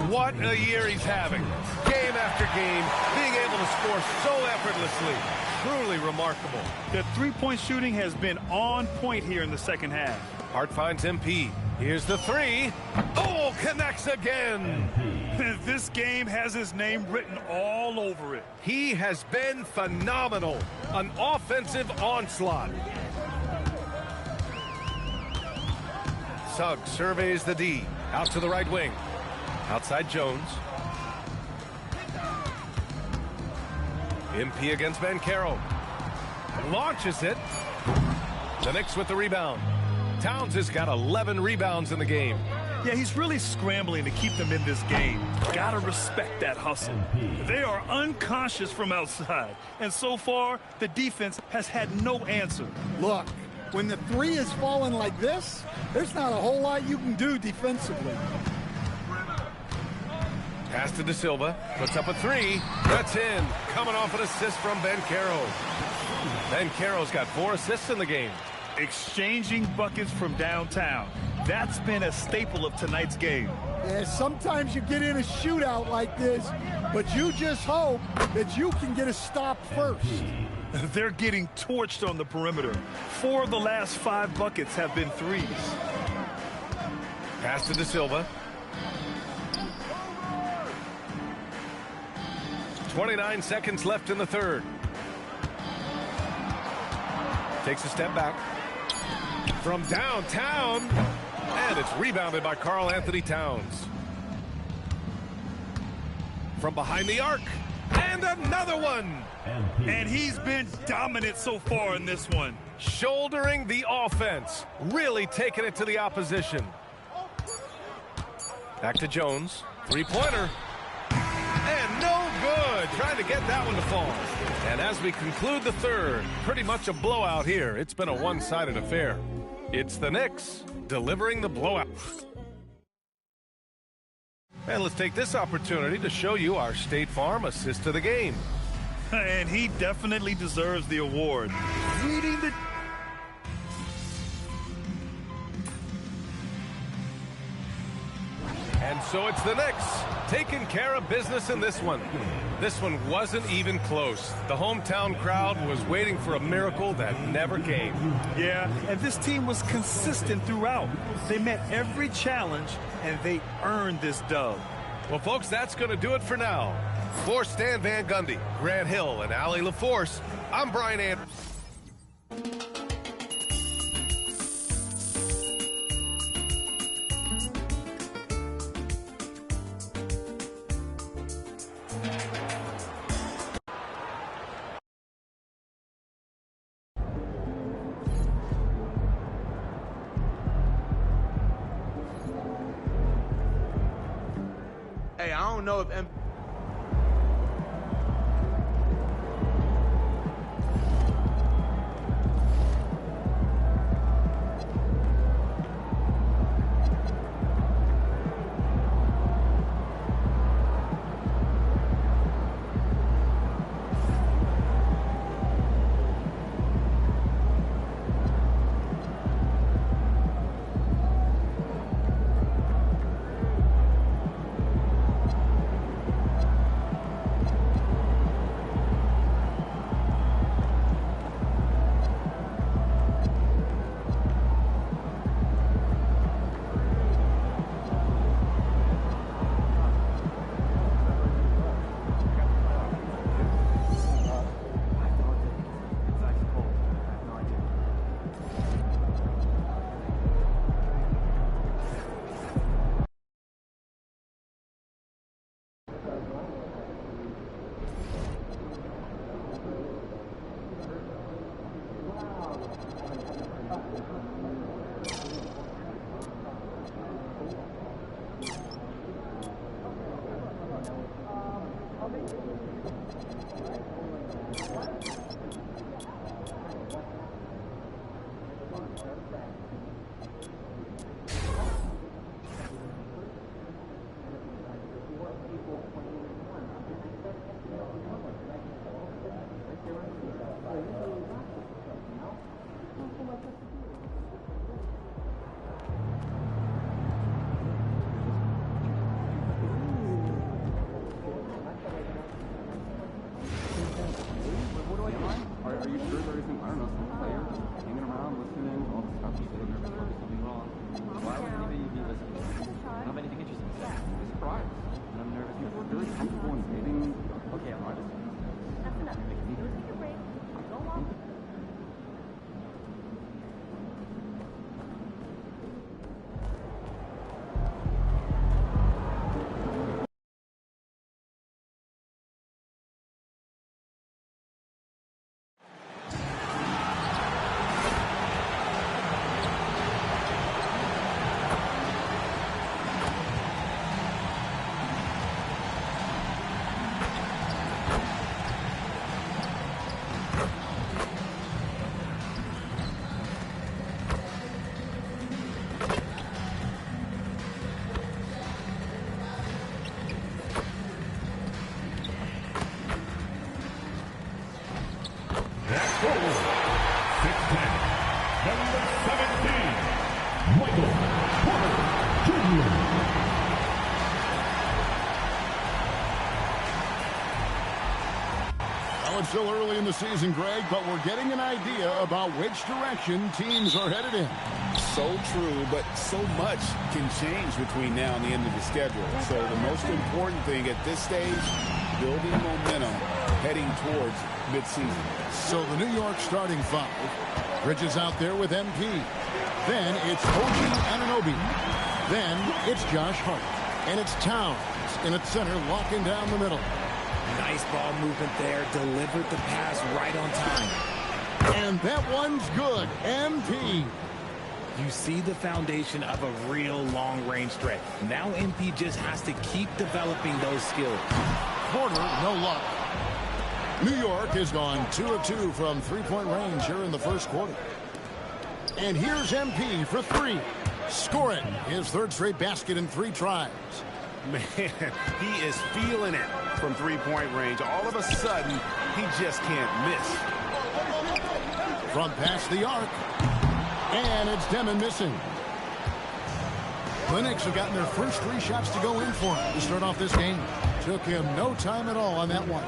What a year he's having. Game after game, being able to score so effortlessly. Truly remarkable. The three-point shooting has been on point here in the second half. Hart finds MP. Here's the 3. Oh, connects again. This game has his name written all over it. He has been phenomenal. An offensive onslaught. Suggs surveys the D. Out to the right wing. Outside Jones. MP against Banchero. Launches it. The Knicks with the rebound. Towns has got 11 rebounds in the game. Yeah, he's really scrambling to keep them in this game. Gotta respect that hustle. They are unconscious from outside, and so far, the defense has had no answer. Look, when the three is falling like this, there's not a whole lot you can do defensively. Pass to De Silva, puts up a three. That's in. Coming off an assist from Banchero. Banchero's got 4 assists in the game. Exchanging buckets from downtown. That's been a staple of tonight's game. Yeah, sometimes you get in a shootout like this, but you just hope that you can get a stop first. They're getting torched on the perimeter. 4 of the last 5 buckets have been threes. Pass to De Silva. 29 seconds left in the third. Takes a step back. From downtown. And it's rebounded by Karl Anthony Towns. From behind the arc. And another one. And he's been dominant so far in this one. Shouldering the offense. Really taking it to the opposition. Back to Jones. Three-pointer. And no good. Trying to get that one to fall. And as we conclude the third, pretty much a blowout here. It's been a one-sided affair. It's the Knicks delivering the blowout. And let's take this opportunity to show you our State Farm assist to the game. And he definitely deserves the award. Reading the... And so it's the Knicks taking care of business in this one. This one wasn't even close. The hometown crowd was waiting for a miracle that never came. Yeah, and this team was consistent throughout. They met every challenge, and they earned this dub. Well, folks, that's going to do it for now. For Stan Van Gundy, Grant Hill, and Allie LaForce, I'm Brian Anderson. Hey, I don't know if Are you sure there isn't, I don't know, some players hanging around listening, all the stuff you say? Number 17, Michael Porter Jr. Well, it's still early in the season, Greg, but we're getting an idea about which direction teams are headed in. So true, but so much can change between now and the end of the schedule. So the most important thing at this stage, building momentum heading towards midseason. So the New York starting five. Bridges out there with MP. Then it's Oji Anunoby. Then it's Josh Hart. And it's Towns in at center, locking down the middle. Nice ball movement there. Delivered the pass right on time. And that one's good. MP. You see the foundation of a real long-range threat. Now MP just has to keep developing those skills. Porter, no luck. New York has gone 2 of 2 from three-point range here in the first quarter. And here's MP for three. Score it. His third straight basket in 3 tries. Man, he is feeling it from three-point range. All of a sudden, he just can't miss. From past the arc. And it's Demon missing. The Knicks have gotten their first 3 shots to go in for him to start off this game. Took him no time at all on that one.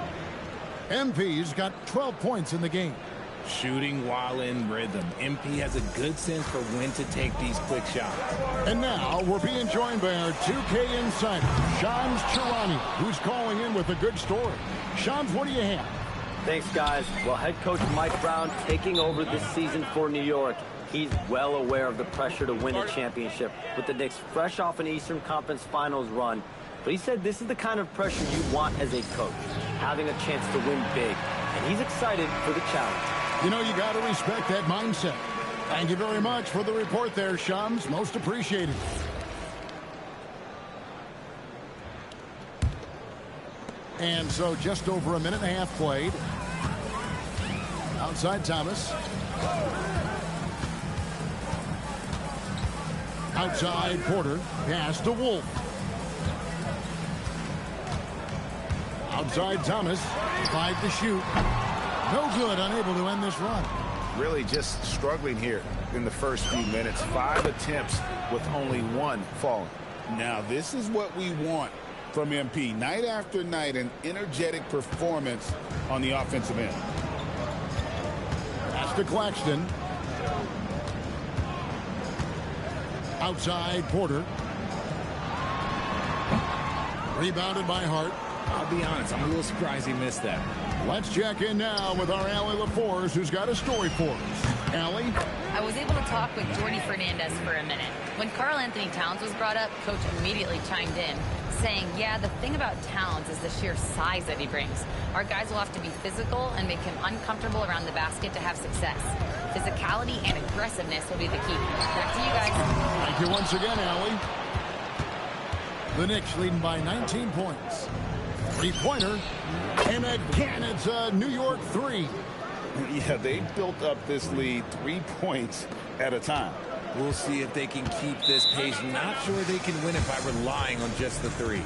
MP's got 12 points in the game. Shooting while in rhythm. MP has a good sense for when to take these quick shots. And now we're being joined by our 2K insider, Shams Charania, who's calling in with a good story. Shams, what do you have? Thanks, guys. Well, head coach Mike Brown taking over this season for New York. He's well aware of the pressure to win a championship with the Knicks fresh off an Eastern Conference Finals run. But he said this is the kind of pressure you want as a coach, having a chance to win big. And he's excited for the challenge. You know, you got to respect that mindset. Thank you very much for the report there, Shams. Most appreciated. And so just over a minute and a half played. Outside Thomas. Outside Porter. Pass to Wolf. Outside Thomas. 5 to shoot. No good, unable to end this run. Really just struggling here in the first few minutes. 5 attempts with only 1 falling. Now, this is what we want from MP. Night after night, an energetic performance on the offensive end. Pass to Claxton. Outside Porter. Rebounded by Hart. I'll be honest, I'm a little surprised he missed that. Let's check in now with our Allie LaForce, who's got a story for us. Allie? I was able to talk with Jordy Fernandez for a minute. When Karl Anthony Towns was brought up, Coach immediately chimed in, saying, yeah, the thing about Towns is the sheer size that he brings. Our guys will have to be physical and make him uncomfortable around the basket to have success. Physicality and aggressiveness will be the key. Back to you guys. Thank you once again, Allie. The Knicks leading by 19 points. 3-pointer. And again, it's a New York 3. Yeah, they built up this lead 3 points at a time. We'll see if they can keep this pace. Not sure they can win it by relying on just the 3.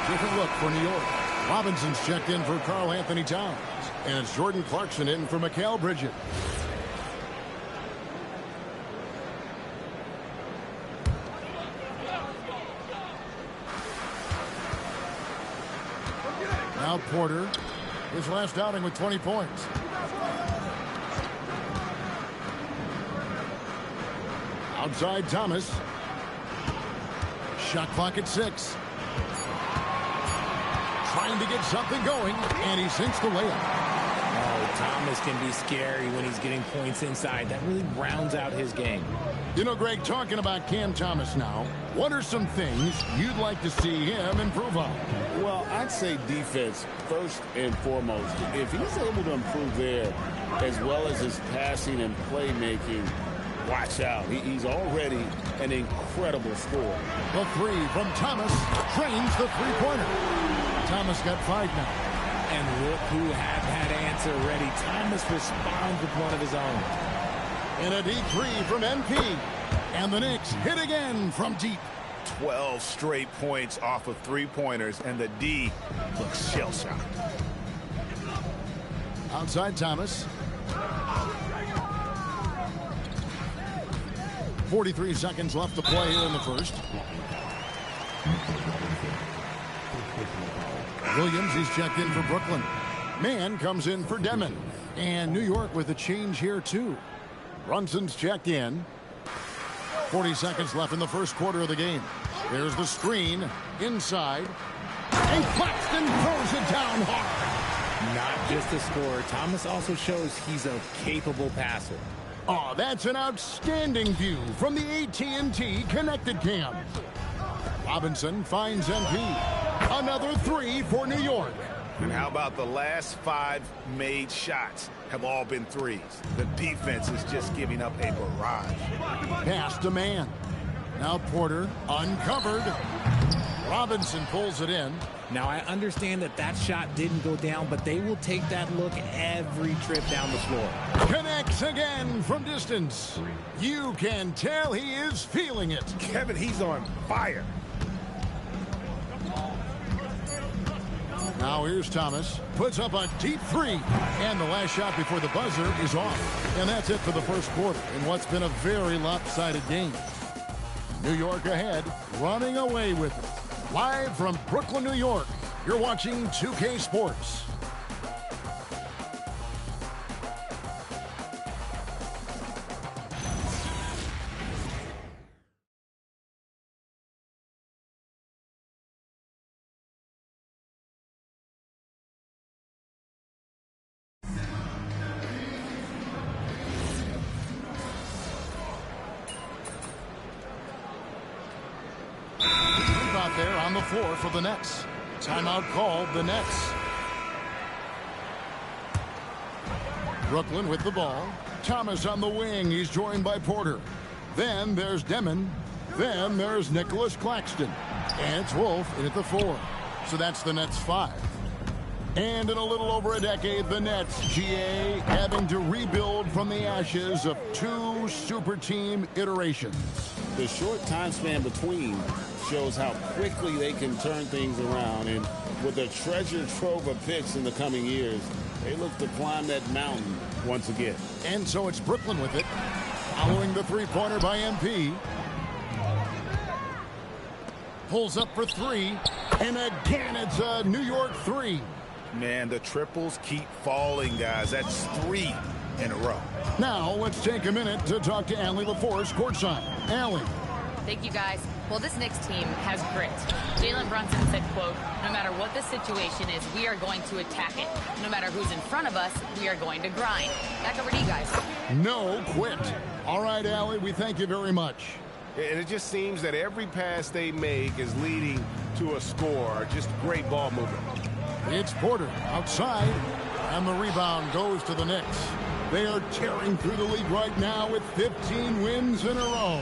Different look for New York. Robinson's checked in for Karl Anthony Towns. And it's Jordan Clarkson in for Mikal Bridges. Now Porter. His last outing with 20 points. Outside Thomas. Shot clock at 6. Trying to get something going, and he sinks the layup. Oh, Thomas can be scary when he's getting points inside. That really rounds out his game. You know, Greg, talking about Cam Thomas now, what are some things you'd like to see him improve on? Well, I'd say defense first and foremost. If he's able to improve there, as well as his passing and playmaking, watch out. He's already an incredible scorer. The 3 from Thomas drains the 3-pointer. Thomas got 5 now. And look who had that answer ready. Thomas responds with one of his own. And a deep 3 from MP. And the Knicks hit again from deep. 12 straight points off of three-pointers, and the D looks shell-shocked. Outside Thomas. 43 seconds left to play here in the first. Williams, he's checked in for Brooklyn. Mann comes in for Demon. And New York with a change here, too. Brunson's checked in. 40 seconds left in the first quarter of the game. There's the screen inside. And Claxton throws it down hard. Not just a scorer, Thomas also shows he's a capable passer. Oh, that's an outstanding view from the AT&T Connected Cam. Robinson finds MP. Another 3 for New York. And how about the last 5 made shots have all been threes? The defense is just giving up a barrage. Pass to Mann. Now Porter uncovered. Robinson pulls it in. Now I understand that shot didn't go down, but they will take that look every trip down the floor. Connects again from distance. You can tell he is feeling it. Kevin, he's on fire. Now here's Thomas. Puts up a deep 3. And the last shot before the buzzer is off. And that's it for the first quarter in what's been a very lopsided game. New York ahead, running away with it. Live from Brooklyn, New York, you're watching 2K Sports. Out there on the floor for the Nets. Timeout called, the Nets. Brooklyn with the ball. Thomas on the wing. He's joined by Porter. Then there's Demon. Then there's Nicholas Claxton. And it's Wolf in at the 4. So that's the Nets 5. And in a little over a decade, the Nets, GA, having to rebuild from the ashes of 2 super team iterations. The short time span between shows how quickly they can turn things around. And with a treasure trove of picks in the coming years, they look to climb that mountain once again. And so it's Brooklyn with it, following the three-pointer by MP. Pulls up for 3, and again it's a New York 3. Man, the triples keep falling, guys. That's 3 in a row. Now let's take a minute to talk to Allie LaForce courtside. Allie. Thank you, guys. Well, this Knicks team has grit. Jalen Brunson said, quote, no matter what the situation is, we are going to attack it. No matter who's in front of us, we are going to grind. Back over to you guys. No quit. All right, Allie, we thank you very much. And it just seems that every pass they make is leading to a score. Just great ball movement. It's Porter outside, and the rebound goes to the Knicks. They are tearing through the league right now with 15 wins in a row.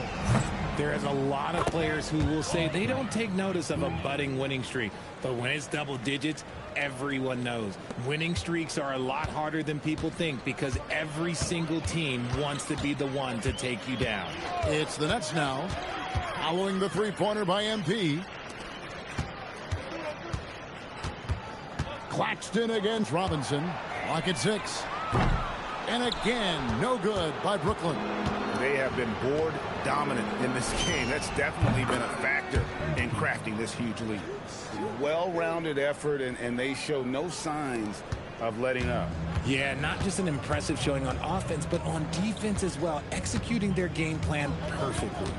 There is a lot of players who will say they don't take notice of a budding winning streak. But when it's double digits, everyone knows. Winning streaks are a lot harder than people think because every single team wants to be the one to take you down. It's the Nets now, following the three-pointer by MP. Claxton against Robinson. Clock at 6. And again, no good by Brooklyn. They have been board dominant in this game. That's definitely been a factor in crafting this huge lead. Well-rounded effort, and they show no signs of letting up. Yeah, not just an impressive showing on offense, but on defense as well, executing their game plan perfectly.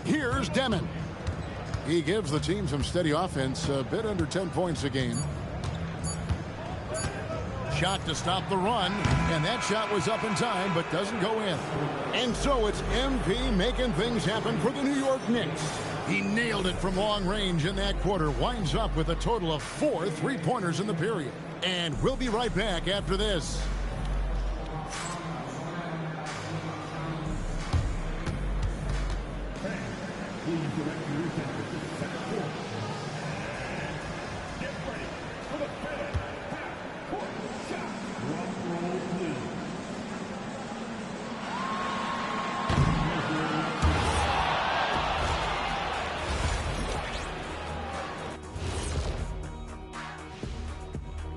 Here's Demon. He gives the team some steady offense, a bit under 10 points a game. Shot to stop the run, and that shot was up in time, but doesn't go in. And so it's MP making things happen for the New York Knicks. He nailed it from long range in that quarter, winds up with a total of 4 three-pointers in the period. And we'll be right back after this. Please direct your attention to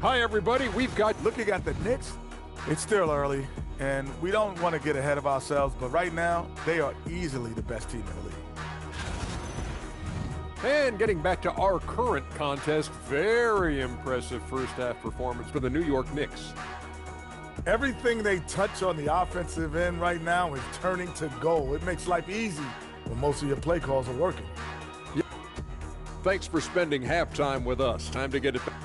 Hi, everybody. We've got... Looking at the Knicks, it's still early, and we don't want to get ahead of ourselves, but right now, they are easily the best team in the league. And getting back to our current contest, very impressive first-half performance for the New York Knicks. Everything they touch on the offensive end right now is turning to goal. It makes life easy when most of your play calls are working. Yeah. Thanks for spending halftime with us. Time to get it back.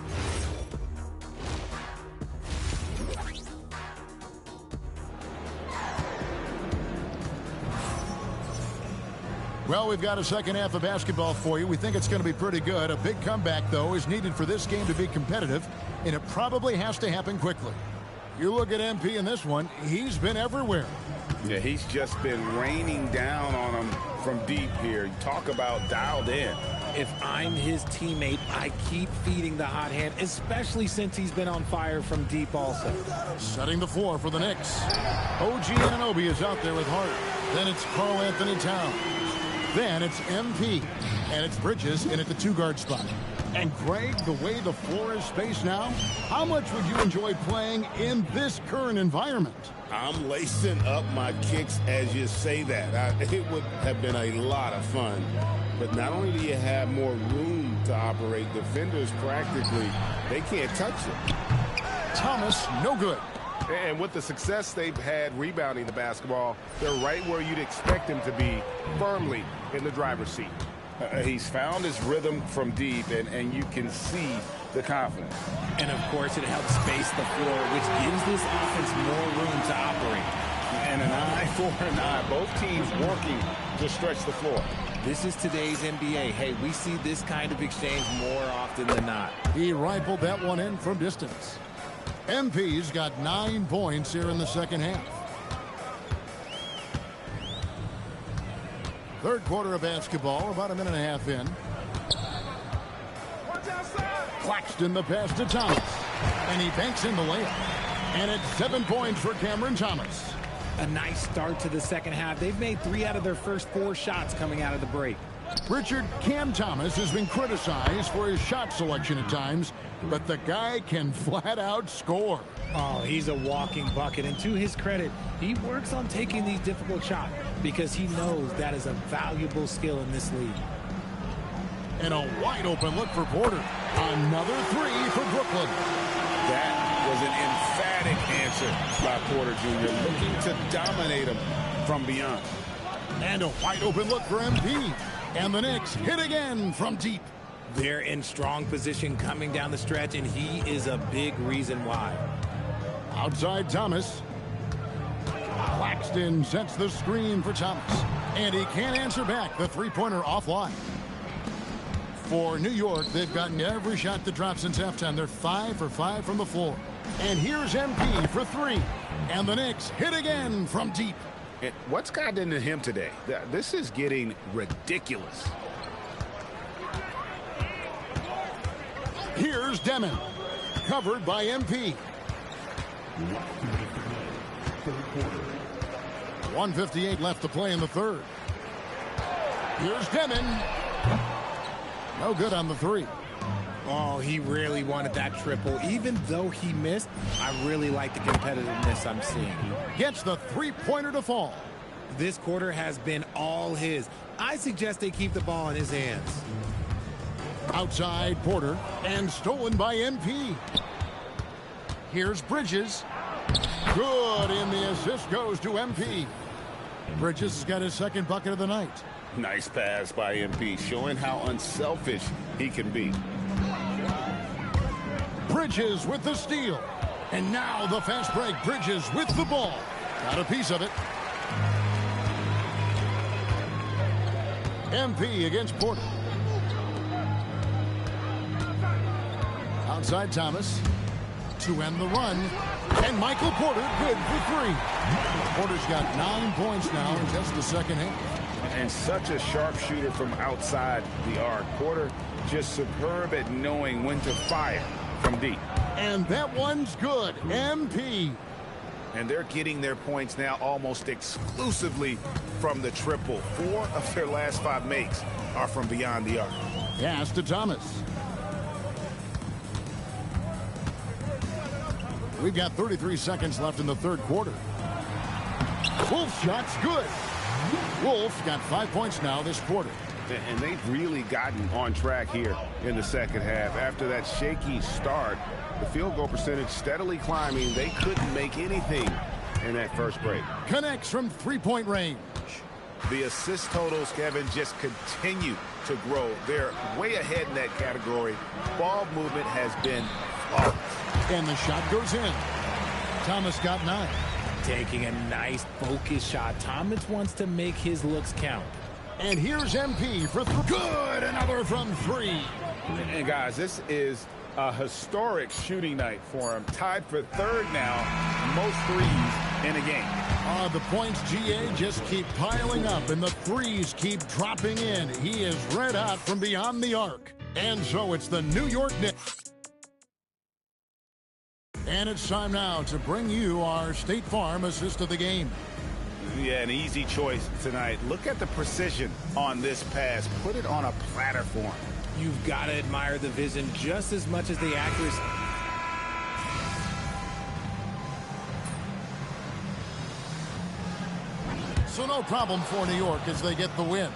Well, we've got a second half of basketball for you. We think it's going to be pretty good. A big comeback, though, is needed for this game to be competitive, and it probably has to happen quickly. You look at MP in this one, he's been everywhere. Yeah, he's just been raining down on him from deep here. Talk about dialed in. If I'm his teammate, I keep feeding the hot hand, especially since he's been on fire from deep also. Setting the floor for the Knicks. OG Anunoby is out there with Hart. Then it's Karl Anthony Towns. Then it's MP, and it's Bridges in at the two-guard spot. And Greg, the way the floor is spaced now, how much would you enjoy playing in this current environment? I'm lacing up my kicks as you say that. It would have been a lot of fun. But not only do you have more room to operate, defenders practically, they can't touch it. Thomas, no good. And with the success they've had rebounding the basketball, they're right where you'd expect them to be, firmly in the driver's seat. He's found his rhythm from deep, and you can see the confidence. And, of course, it helps space the floor, which gives this offense more room to operate. And an eye for an eye. Both teams working to stretch the floor. This is today's NBA. Hey, we see this kind of exchange more often than not. He rifled that one in from distance. MP's got 9 points here in the second half. Third quarter of basketball, about a minute and a half in. Claxton the pass to Thomas. And he banks in the layup. And it's 7 points for Cameron Thomas. A nice start to the second half. They've made 3 out of their first 4 shots coming out of the break. Richard Cam Thomas has been criticized for his shot selection at times, but the guy can flat out score. Oh, he's a walking bucket, and to his credit, he works on taking these difficult shots because he knows that is a valuable skill in this league. And a wide open look for Porter. Another 3 for Brooklyn. That was an emphatic answer by Porter Jr., looking to dominate him from beyond. And a wide open look for MP. And the Knicks hit again from deep. They're in strong position coming down the stretch, and he is a big reason why. Outside Thomas. Claxton sets the screen for Thomas. And he can't answer back. The three-pointer offline. For New York, they've gotten every shot that dropped since halftime. They're 5 for 5 from the floor. And here's MP for 3. And the Knicks hit again from deep. And what's gotten into him today? This is getting ridiculous. Here's Demon. Covered by MP. 1:58 left to play in the third. Here's Demon. No good on the 3. Oh, he really wanted that triple. Even though he missed, I really like the competitiveness I'm seeing. Gets the three-pointer to fall. This quarter has been all his. I suggest they keep the ball in his hands. Outside Porter, and stolen by MP. Here's Bridges. Good, and the assist goes to MP. Bridges has got his second bucket of the night. Nice pass by MP, showing how unselfish he can be. Bridges with the steal. And now the fast break. Bridges with the ball. Got a piece of it. MP against Porter. Outside Thomas. To end the run. And Michael Porter good for 3. Porter's got 9 points now in just the second half. And such a sharpshooter from outside the arc. Porter just superb at knowing when to fire from deep. And that one's good. MP. And they're getting their points now almost exclusively from the triple. 4 of their last 5 makes are from beyond the arc. Pass to Thomas. We've got 33 seconds left in the third quarter. Wolf shot's good. Wolf got 5 points now this quarter. And they've really gotten on track here in the second half. After that shaky start, the field goal percentage steadily climbing. They couldn't make anything in that first break. Connects from three-point range. The assist totals, Kevin, just continue to grow. They're way ahead in that category. Ball movement has been flawless. And the shot goes in. Thomas got 9. Taking a nice focus shot. Thomas wants to make his looks count. And here's MP for good. Another from 3. And guys, this is a historic shooting night for him. Tied for third now, most threes in a game. The points, GA, just keep piling up, and the threes keep dropping in. He is red hot from beyond the arc. And so it's the New York Knicks. And it's time now to bring you our State Farm assist of the game. Yeah, an easy choice tonight. Look at the precision on this pass. Put it on a platter for him. You've got to admire the vision just as much as the accuracy. So no problem for New York as they get the win.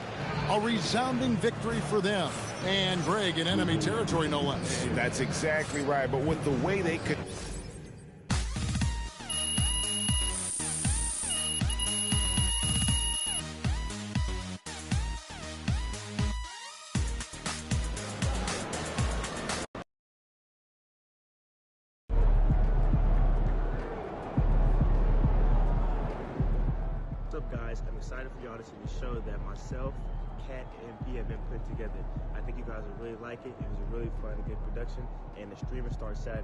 A resounding victory for them. And Greg in enemy territory, no less. That's exactly right. But with the way they could... Guys, I'm excited for y'all to see the show that myself, Kat, and MP have been putting together. I think you guys will really like it. It was a really fun and good production, and the streamer starts Saturday.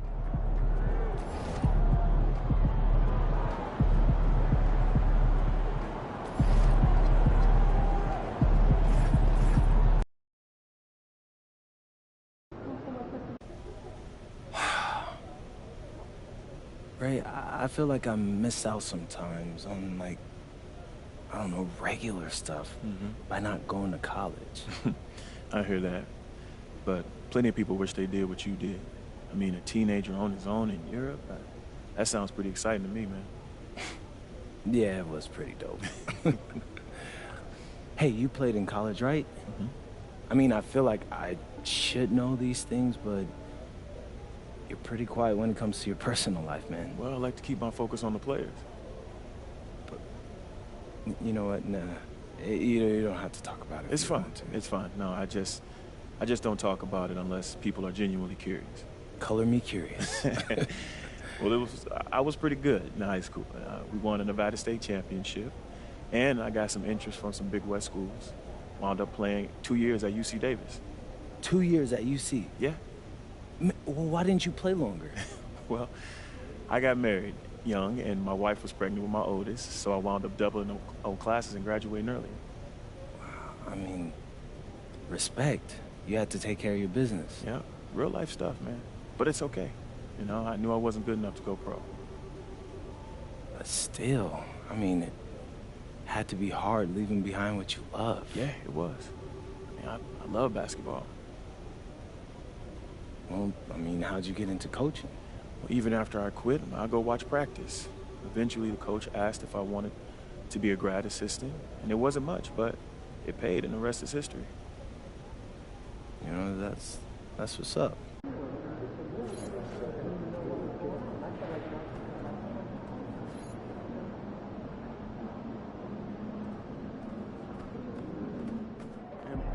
Ray, I feel like I miss out sometimes on, like, I don't know, regular stuff by not going to college. I hear that. But plenty of people wish they did what you did. I mean, a teenager on his own in Europe, that sounds pretty exciting to me, man. Yeah, it was pretty dope. Hey, you played in college, right? I mean, I feel like I should know these things, but you're pretty quiet when it comes to your personal life, man. Well, I like to keep my focus on the players. You know what? Nah, you don't have to talk about it. It's fine. It's fine. No, I just don't talk about it unless people are genuinely curious. Color me curious. Well, I was pretty good in high school. We won a Nevada State championship, and I got some interest from some big West schools. Wound up playing 2 years at UC Davis. 2 years at UC? Yeah. Well, why didn't you play longer? Well, I got married young, and my wife was pregnant with my oldest, so I wound up doubling on classes and graduating earlier. Wow, I mean, respect. You had to take care of your business. Yeah, real life stuff, man. But it's okay. You know, I knew I wasn't good enough to go pro. But still, I mean, it had to be hard leaving behind what you love. Yeah, it was. I mean, I love basketball. Well, I mean, how'd you get into coaching? Well, even after I quit, I'd go watch practice. Eventually, the coach asked if I wanted to be a grad assistant, and it wasn't much, but it paid, and the rest is history. You know, that's what's up.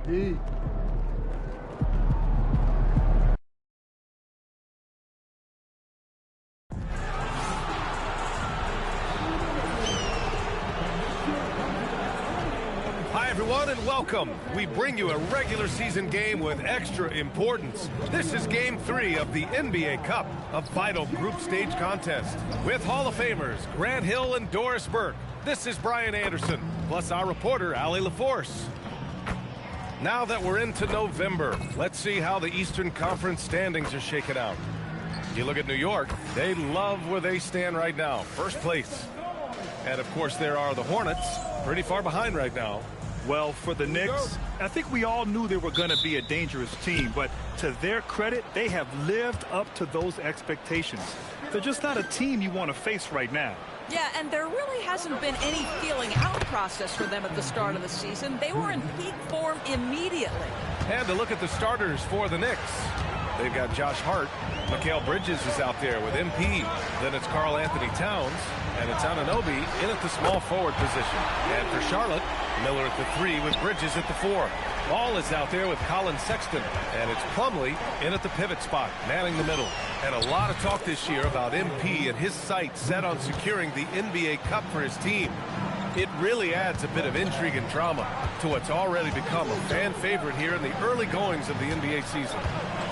MP. Hi, everyone, and welcome. We bring you a regular season game with extra importance. This is Game 3 of the NBA Cup, a vital group stage contest. With Hall of Famers Grant Hill and Doris Burke, this is Brian Anderson, plus our reporter, Allie LaForce. Now that we're into November, let's see how the Eastern Conference standings are shaken out. You look at New York, they love where they stand right now, first place. And, of course, there are the Hornets, pretty far behind right now. Well, for the Knicks, I think we all knew they were going to be a dangerous team, but to their credit, they have lived up to those expectations. They're just not a team you want to face right now. Yeah, and there really hasn't been any feeling out process for them at the start of the season. They were in peak form immediately. And to look at the starters for the Knicks. They've got Josh Hart. Mikal Bridges is out there with MP. Then it's Karl Anthony Towns. And it's Anunoby in at the small forward position. And for Charlotte, Miller at the 3 with Bridges at the 4. Ball is out there with Colin Sexton. And it's Plumlee in at the pivot spot, manning the middle. And a lot of talk this year about MP and his sights set on securing the NBA Cup for his team. It really adds a bit of intrigue and drama to what's already become a fan favorite here in the early goings of the NBA season.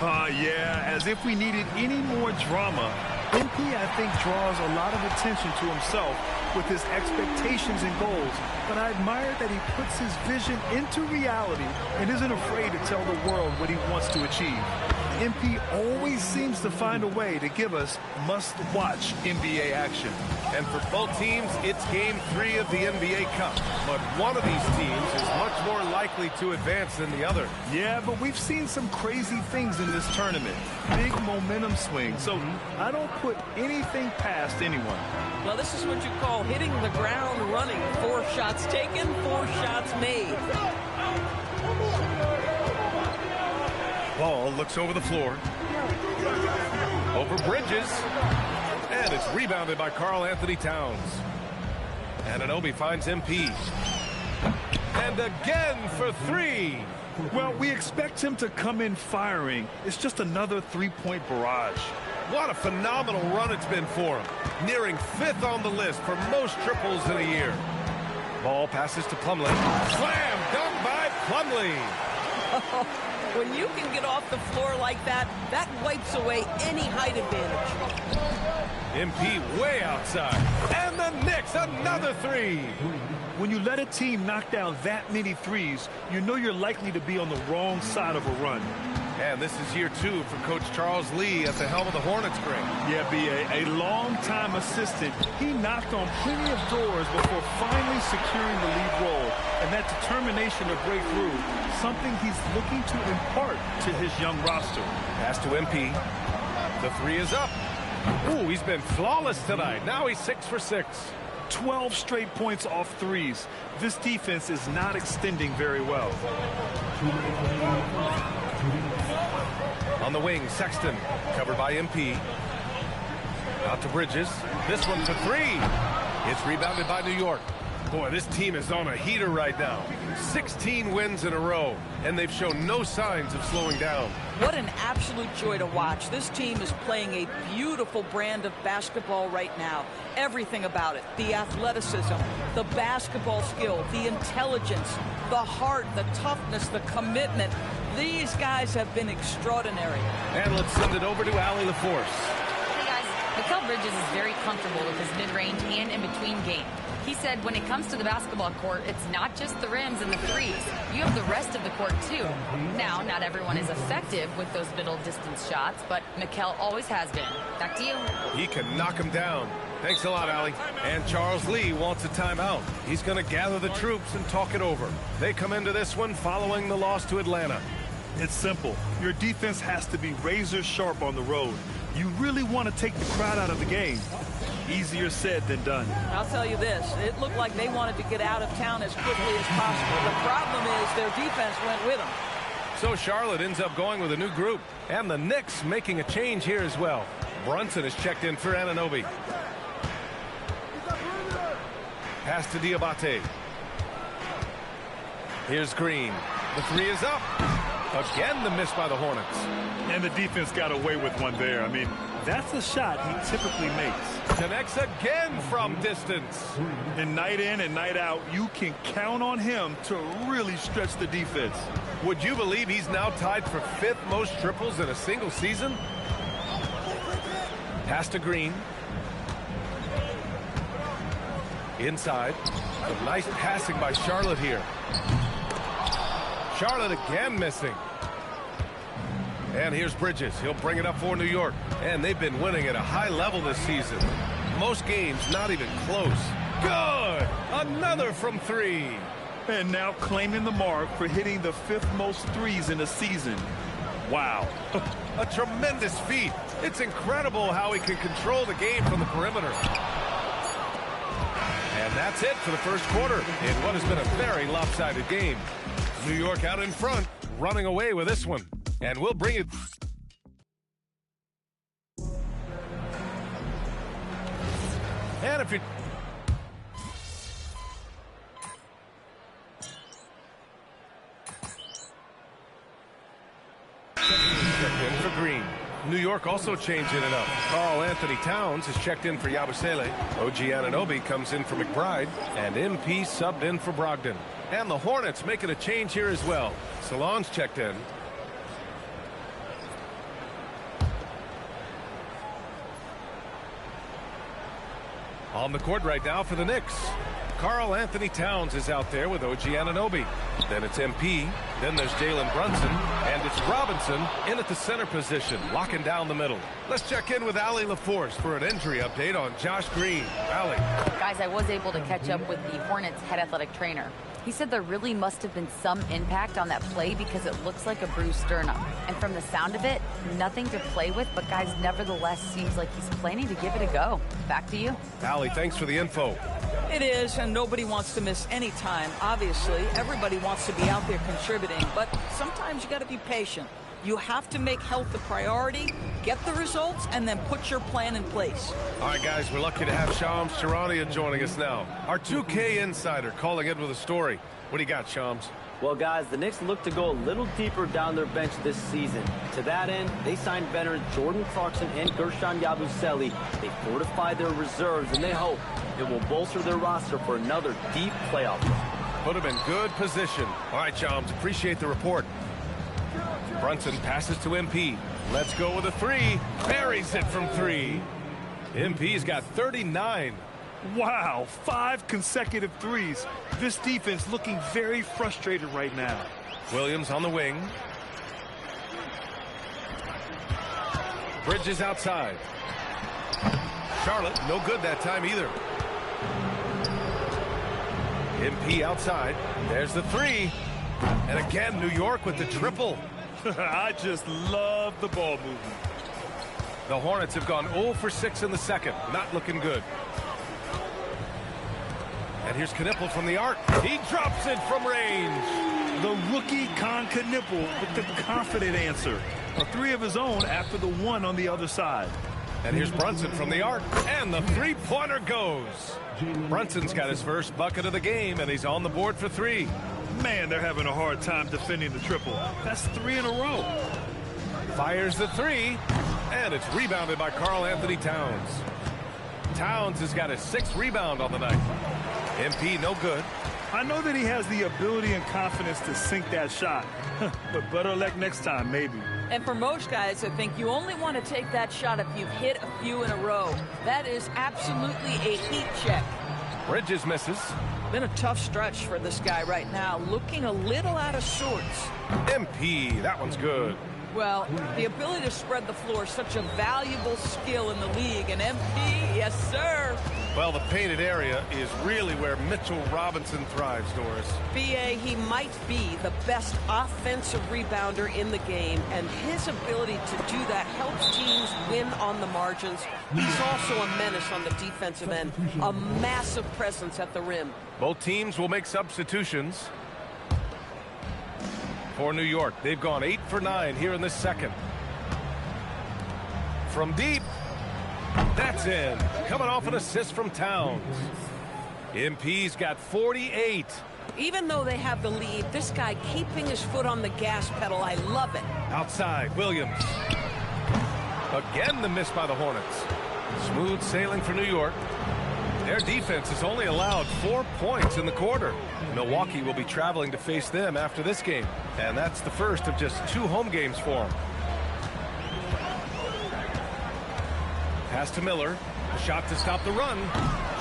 Yeah, as if we needed any more drama. MP, I think, draws a lot of attention to himself with his expectations and goals, but I admire that he puts his vision into reality and isn't afraid to tell the world what he wants to achieve. MP always seems to find a way to give us must-watch NBA action. And for both teams, it's Game 3 of the NBA Cup. But one of these teams is much more likely to advance than the other. Yeah, but we've seen some crazy things in this tournament. Big momentum swings. So I don't put anything past anyone. Well, this is what you call hitting the ground running. 4 shots taken, 4 shots made. Ball looks over the floor. Over Bridges. And it's rebounded by Karl Anthony Towns. Anunoby finds MP. And again for 3. Well, we expect him to come in firing. It's just another 3-point barrage. What a phenomenal run it's been for him. Nearing 5th on the list for most triples in a year. Ball passes to Plumlee. Slam dunk by Plumlee. When you can get off the floor like that, that wipes away any height advantage. MP way outside. And the Knicks, another 3. When you let a team knock down that many threes, you know you're likely to be on the wrong side of a run. And this is year 2 for Coach Charles Lee at the helm of the Hornets, Greg. Yeah, B.A., a long-time assistant. He knocked on plenty of doors before finally securing the lead role. And that determination to break through, something he's looking to impart to his young roster. Pass to MP. The 3 is up. Ooh, he's been flawless tonight. Now he's 6 for 6. 12 straight points off threes. This defense is not extending very well. On the wing, Sexton, covered by MP. Out to Bridges. This one for 3. It's rebounded by New York. Boy, this team is on a heater right now. 16 wins in a row, and they've shown no signs of slowing down. What an absolute joy to watch. This team is playing a beautiful brand of basketball right now. Everything about it. The athleticism, the basketball skill, the intelligence, the heart, the toughness, the commitment. These guys have been extraordinary. And let's send it over to Allie LaForce. Hey guys, Mikal Bridges is very comfortable with his mid-range and in-between game. He said when it comes to the basketball court, it's not just the rims and the threes. You have the rest of the court, too. Now, not everyone is effective with those middle-distance shots, but Mikal always has been. Back to you. He can knock him down. Thanks a lot, Allie. And Charles Lee wants a timeout. He's going to gather the troops and talk it over. They come into this one following the loss to Atlanta. It's simple. Your defense has to be razor sharp on the road. You really want to take the crowd out of the game. Easier said than done. I'll tell you this, it looked like they wanted to get out of town as quickly as possible. The problem is their defense went with them. So Charlotte ends up going with a new group. And the Knicks making a change here as well. Brunson is checked in for Anunoby. Pass to Diabate. Here's Green. The 3 is up. Again, the miss by the Hornets. And the defense got away with one there. I mean, that's a shot he typically makes. Connects again from distance. And night in and night out, you can count on him to really stretch the defense. Would you believe he's now tied for 5th most triples in a single season? Pass to Green. Inside. Some nice passing by Charlotte here. Charlotte again missing. And here's Bridges. He'll bring it up for New York. And they've been winning at a high level this season. Most games not even close. Good! Another from 3. And now claiming the mark for hitting the 5th most threes in a season. Wow. A tremendous feat. It's incredible how he can control the game from the perimeter. And that's it for the first quarter in what has been a very lopsided game. New York out in front, running away with this one. And we'll bring it. And if you checked in for Green. New York also changing it up. Karl Anthony Towns is checked in for Yabusele. OG Anunoby comes in for McBride. And MP subbed in for Brogdon. And the Hornets making a change here as well. Salon's checked in. On the court right now for the Knicks. Karl Anthony Towns is out there with OG Anunoby. Then it's MP. Then there's Jalen Brunson. And it's Robinson in at the center position, locking down the middle. Let's check in with Allie LaForce for an injury update on Josh Green. Allie. Guys, I was able to catch up with the Hornets head athletic trainer. He said there really must have been some impact on that play because it looks like a bruised sternum. And from the sound of it, nothing to play with, but guys, nevertheless, seems like he's planning to give it a go. Back to you. Allie, thanks for the info. It is, and nobody wants to miss any time. Obviously, everybody wants to be out there contributing, but sometimes you got to be patient. You have to make health a priority, get the results, and then put your plan in place. All right, guys, we're lucky to have Shams Charania joining us now. Our 2K insider calling in with a story. What do you got, Shams? Well, guys, the Knicks look to go a little deeper down their bench this season. To that end, they signed veterans Jordan Clarkson and Gershon Yabusele. They fortified their reserves, and they hope it will bolster their roster for another deep playoff run. Put them in good position. All right, Shams, appreciate the report. Brunson passes to MP. Let's go with a three. Buries it from three. MP's got 39. Wow, 5 consecutive threes. This defense looking very frustrated right now. Williams on the wing. Bridges outside. Charlotte, no good that time either. MP outside. There's the three. And again, New York with the triple. I just love the ball movement. The Hornets have gone 0 for 6 in the second. Not looking good. And here's Knippel from the arc. He drops it from range. The rookie Con Knippel with the confident answer. A three of his own after the one on the other side. And here's Brunson from the arc. And the three-pointer goes. Brunson's got his first bucket of the game, and he's on the board for 3. Man, they're having a hard time defending the triple. That's 3 in a row. Fires the 3, and it's rebounded by Karl Anthony Towns. Towns has got his 6th rebound on the night. MP no good. I know that he has the ability and confidence to sink that shot, but better luck next time, maybe. And for most guys, I think you only want to take that shot if you've hit a few in a row. That is absolutely a heat check. Bridges misses. Been a tough stretch for this guy right now, looking a little out of sorts. MP, that one's good. Well, the ability to spread the floor is such a valuable skill in the league, and MP, yes, sir. Well, the painted area is really where Mitchell Robinson thrives, Doris. BA, he might be the best offensive rebounder in the game, and his ability to do that helps teams win on the margins. He's also a menace on the defensive end, a massive presence at the rim. Both teams will make substitutions. For New York, they've gone 8 for 9 here in this second. From deep, that's in. Coming off an assist from Towns. MP's got 48. Even though they have the lead, this guy keeping his foot on the gas pedal, I love it. Outside, Williams. Again, the miss by the Hornets. Smooth sailing for New York. Their defense has only allowed 4 points in the quarter. Milwaukee will be traveling to face them after this game. And that's the first of just 2 home games for them. Pass to Miller. A shot to stop the run.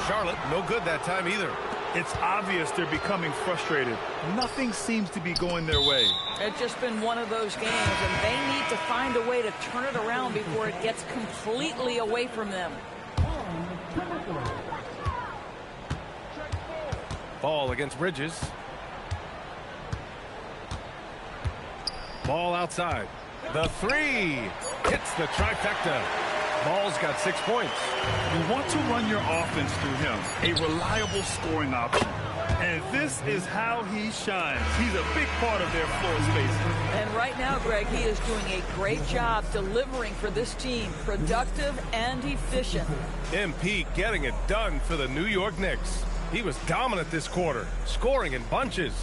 Charlotte, no good that time either. It's obvious they're becoming frustrated. Nothing seems to be going their way. It's just been one of those games, and they need to find a way to turn it around before it gets completely away from them. Ball against Bridges. Ball outside. The three hits the trifecta. Ball's got 6 points. You want to run your offense through him, a reliable scoring option. And this is how he shines. He's a big part of their floor space. And right now, Greg, he is doing a great job delivering for this team, productive and efficient. MP getting it done for the New York Knicks. He was dominant this quarter, scoring in bunches.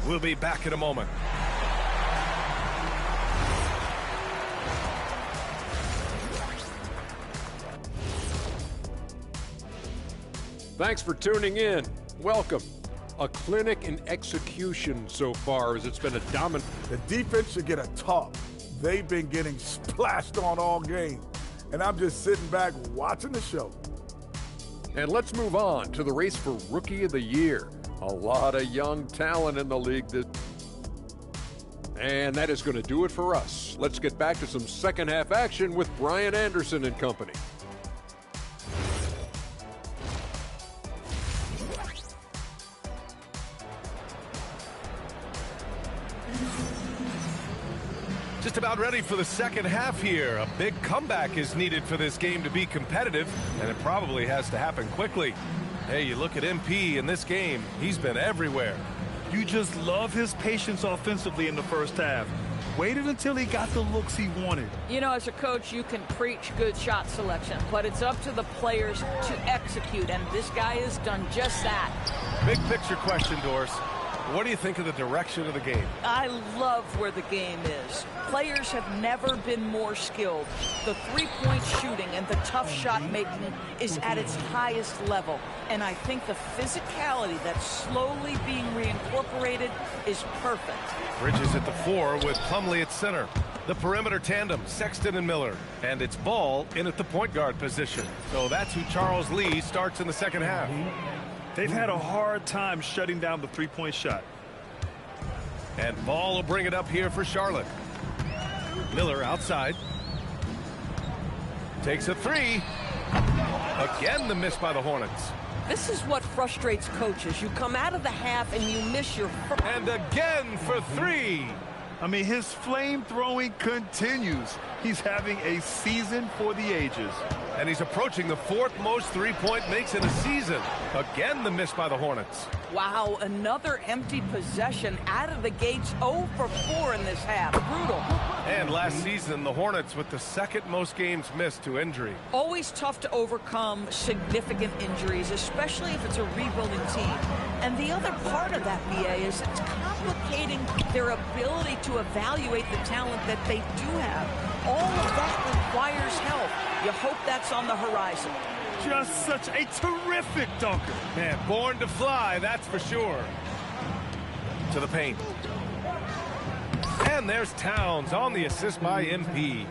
We'll be back in a moment. Thanks for tuning in. Welcome. A clinic in execution so far, as it's been a dominant. The defense should get a talk. They've been getting splashed on all game. And I'm just sitting back watching the show. And let's move on to the race for Rookie of the Year. A lot of young talent in the league. And that is going to do it for us. Let's get back to some second half action with Brian Anderson and company. Just about ready for the second half here. A big comeback is needed for this game to be competitive, and it probably has to happen quickly. Hey, you look at MP in this game, he's been everywhere. You just love his patience offensively in the first half. Waited until he got the looks he wanted. You know, as a coach, you can preach good shot selection, but it's up to the players to execute, and this guy has done just that. Big picture question, Doris. What do you think of the direction of the game? I love where the game is. Players have never been more skilled. The three-point shooting and the tough shot making is at its highest level. And I think the physicality that's slowly being reincorporated is perfect. Bridges at the 4 with Plumlee at center. The perimeter tandem, Sexton and Miller. And it's Ball in at the point guard position. So that's who Charles Lee starts in the second half. They've had a hard time shutting down the three-point shot. And Ball will bring it up here for Charlotte. Miller outside. Takes a three. Again, the miss by the Hornets. This is what frustrates coaches. You come out of the half and you miss your... And again for three. I mean, his flame throwing continues. He's having a season for the ages. And he's approaching the 4th most three-point makes in a season. Again, the miss by the Hornets. Wow, another empty possession out of the gates. 0 for 4 in this half. Brutal. And last season, the Hornets with the 2nd most games missed to injury. Always tough to overcome significant injuries, especially if it's a rebuilding team. And the other part of that, BA, is it's complicating their ability to evaluate the talent that they do have. All of that requires help. You hope that's on the horizon. Just such a terrific dunker. Man, born to fly, that's for sure. To the paint. And there's Towns on the assist by MP.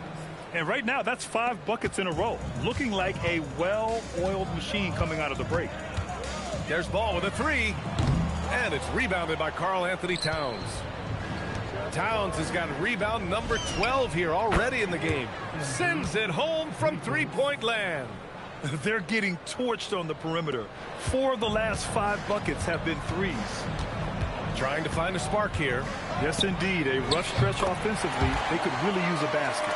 And right now, that's 5 buckets in a row. Looking like a well-oiled machine coming out of the break. There's Ball with a 3. And it's rebounded by Karl Anthony Towns. Towns has got rebound number 12 here already in the game. Sends it home from three-point land. They're getting torched on the perimeter. 4 of the last 5 buckets have been threes. Trying to find a spark here. Yes, indeed. A rough stretch offensively. They could really use a basket.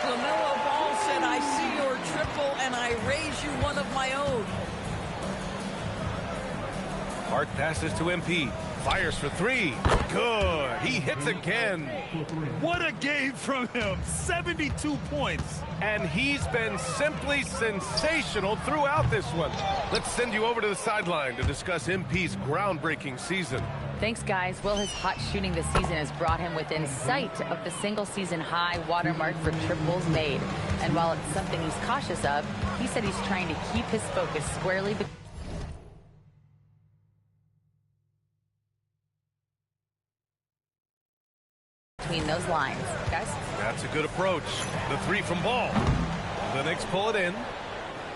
LaMelo Ball said, I see your triple and I raise you one of my own. Hart passes to MP. Fires for 3. Good. He hits again. What a game from him. 72 points. And he's been simply sensational throughout this one. Let's send you over to the sideline to discuss MP's groundbreaking season. Thanks, guys. Well, his hot shooting this season has brought him within sight of the single-season high watermark for triples made. And while it's something he's cautious of, he said he's trying to keep his focus squarely between those lines. Guys? That's a good approach. The 3 from Ball. The Knicks pull it in.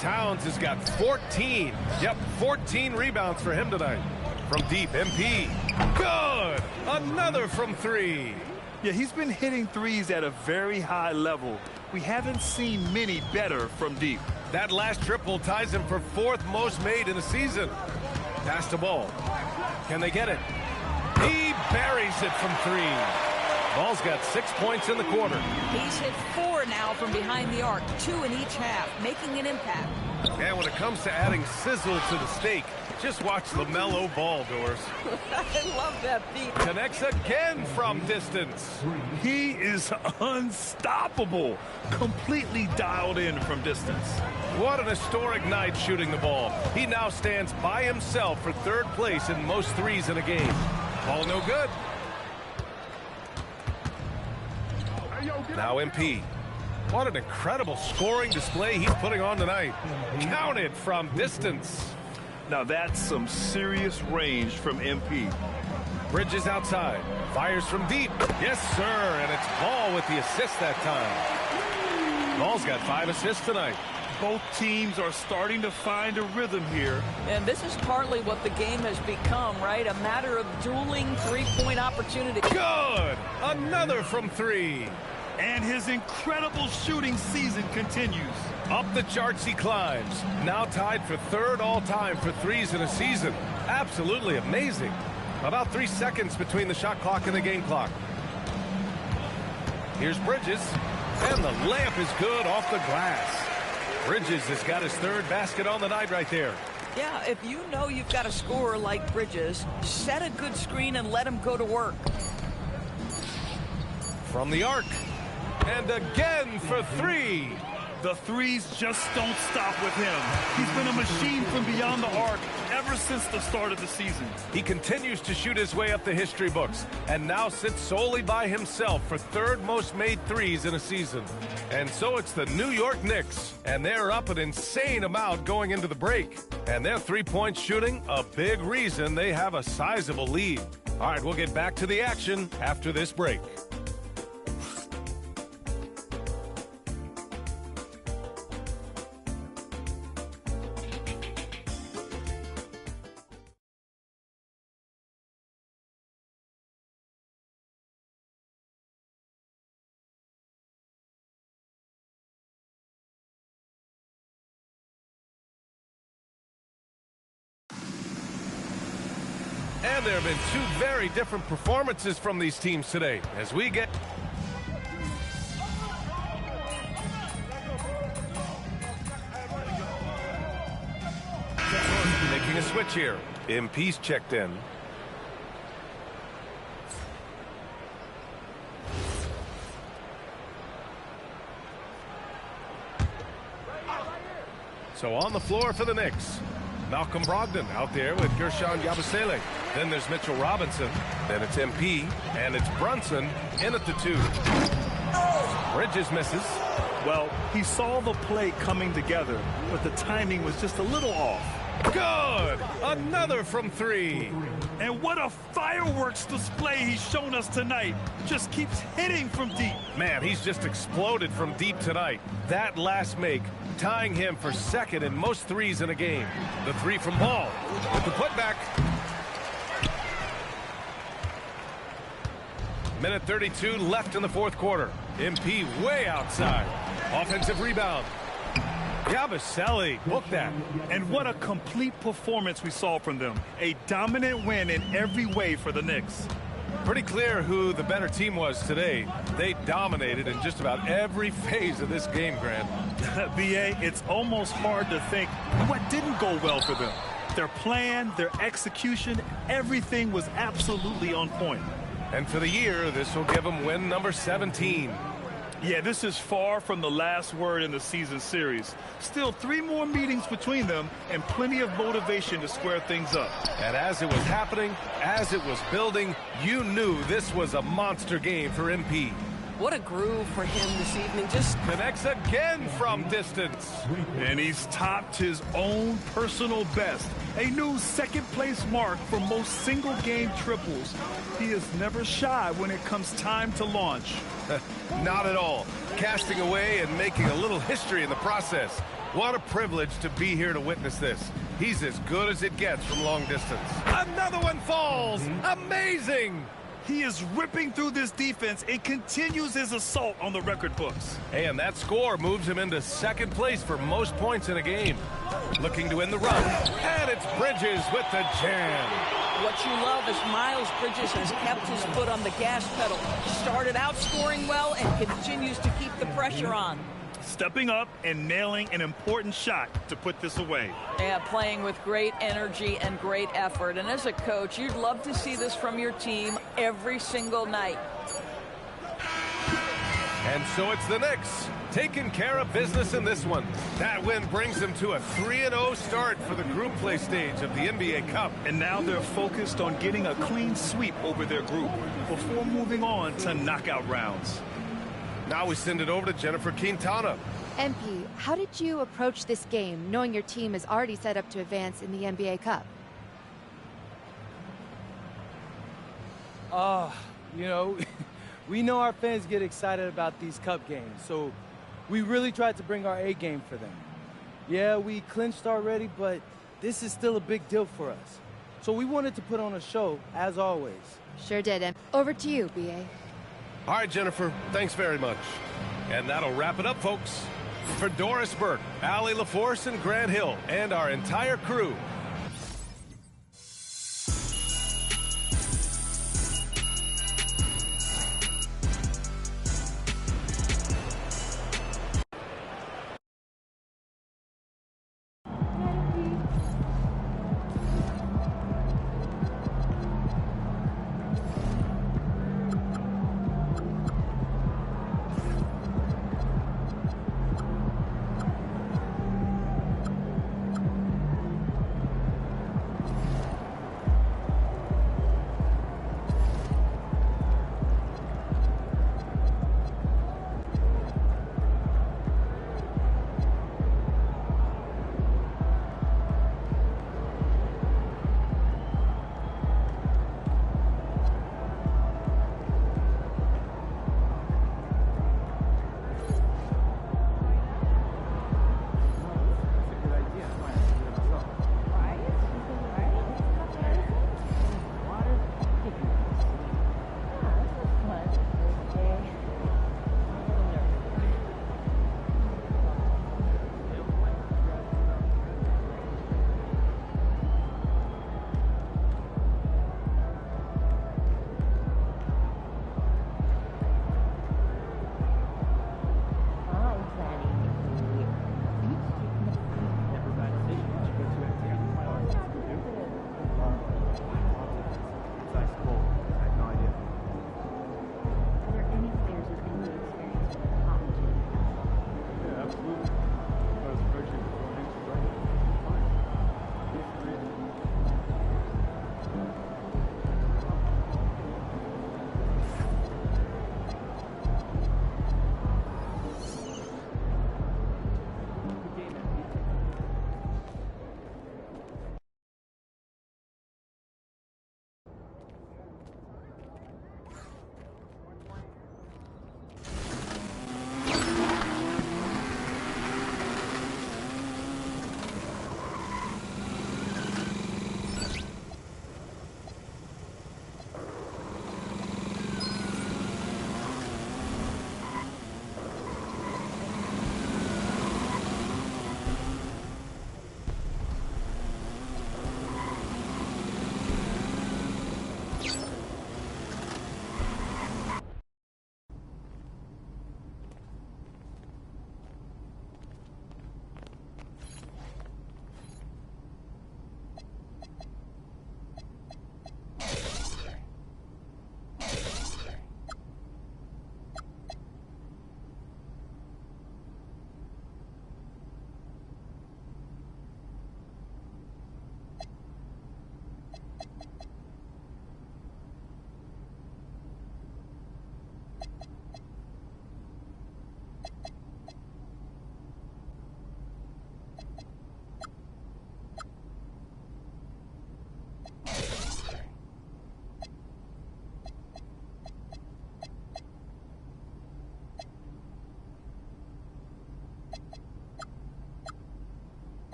Towns has got 14. Yep, 14 rebounds for him tonight. From deep, MP. Good! Another from 3. Yeah, he's been hitting threes at a very high level. We haven't seen many better from deep. That last triple ties him for 4th most made in the season. Pass to Ball. Can they get it? He buries it from 3. Ball's got 6 points in the quarter. He's hit 4 now from behind the arc, 2 in each half, making an impact. And when it comes to adding sizzle to the steak, just watch LaMelo Ball, Doors. I love that beat. Connects again from distance. He is unstoppable. Completely dialed in from distance. What an historic night shooting the ball. He now stands by himself for 3rd place in most threes in a game. Ball no good. Now MP. What an incredible scoring display he's putting on tonight. Counted from distance. Now that's some serious range from MP. Bridges outside. Fires from deep. Yes, sir. And it's Ball with the assist that time. Ball's got 5 assists tonight. Both teams are starting to find a rhythm here. And this is partly what the game has become, right? A matter of dueling three-point opportunity. Good! Another from 3. And his incredible shooting season continues. Up the charts he climbs. Now tied for 3rd all-time for threes in a season. Absolutely amazing. About 3 seconds between the shot clock and the game clock. Here's Bridges. And the layup is good off the glass. Bridges has got his 3rd basket on the night right there. Yeah, if you know you've got a scorer like Bridges, set a good screen and let him go to work. From the arc. And again for 3. The threes just don't stop with him. He's been a machine from beyond the arc ever since the start of the season. He continues to shoot his way up the history books and now sits solely by himself for 3rd most made threes in a season. And so it's the New York Knicks, and they're up an insane amount going into the break. And their 3-point shooting, a big reason they have a sizable lead. All right, we'll get back to the action after this break. And there have been 2 very different performances from these teams today as we get... Making a switch here. MP's checked in. So on the floor for the Knicks. Malcolm Brogdon out there with Gershon Yabusele. Then there's Mitchell Robinson. Then it's MP. And it's Brunson in at the 2. Bridges misses. Well, he saw the play coming together, but the timing was just a little off. Good! Another from 3. And what a fireworks display he's shown us tonight. Just keeps hitting from deep. Man, he's just exploded from deep tonight. That last make, tying him for 2nd in most threes in a game. The 3 from Ball with the putback. Minute 32 left in the 4th quarter. MP way outside. Offensive rebound. Yabusele, book that. And what a complete performance we saw from them. A dominant win in every way for the Knicks. Pretty clear who the better team was today. They dominated in just about every phase of this game, Grant. B.A., it's almost hard to think what didn't go well for them. Their plan, their execution, everything was absolutely on point. And for the year, this will give them win number 17. Yeah, this is far from the last word in the season series. Still 3 more meetings between them and plenty of motivation to square things up. And as it was happening, as it was building, you knew this was a monster game for MP. What a groove for him this evening. Just connects again from distance. And he's topped his own personal best. A new 2nd place mark for most single game triples. He is never shy when it comes time to launch. Not at all. Casting away and making a little history in the process. What a privilege to be here to witness this. He's as good as it gets from long distance. Another one falls. Amazing. He is ripping through this defense and continues his assault on the record books. Hey, and that score moves him into 2nd place for most points in a game. Looking to win the run. And it's Bridges with the jam. What you love is Miles Bridges has kept his foot on the gas pedal. Started out scoring well and continues to keep the pressure on. Stepping up and nailing an important shot to put this away. Yeah, playing with great energy and great effort. And as a coach, you'd love to see this from your team every single night. And so it's the Knicks taking care of business in this one. That win brings them to a 3-0 start for the group play stage of the NBA Cup. And now they're focused on getting a clean sweep over their group before moving on to knockout rounds. Now we send it over to Jennifer Quintana. MP, how did you approach this game, knowing your team is already set up to advance in the NBA Cup? You know, we know our fans get excited about these Cup games, so we really tried to bring our A game for them. Yeah, we clinched already, but this is still a big deal for us. So we wanted to put on a show, as always. Sure did. Over to you, B.A. All right, Jennifer, thanks very much. And that'll wrap it up, folks. For Doris Burke, Allie LaForce, and Grant Hill, and our entire crew,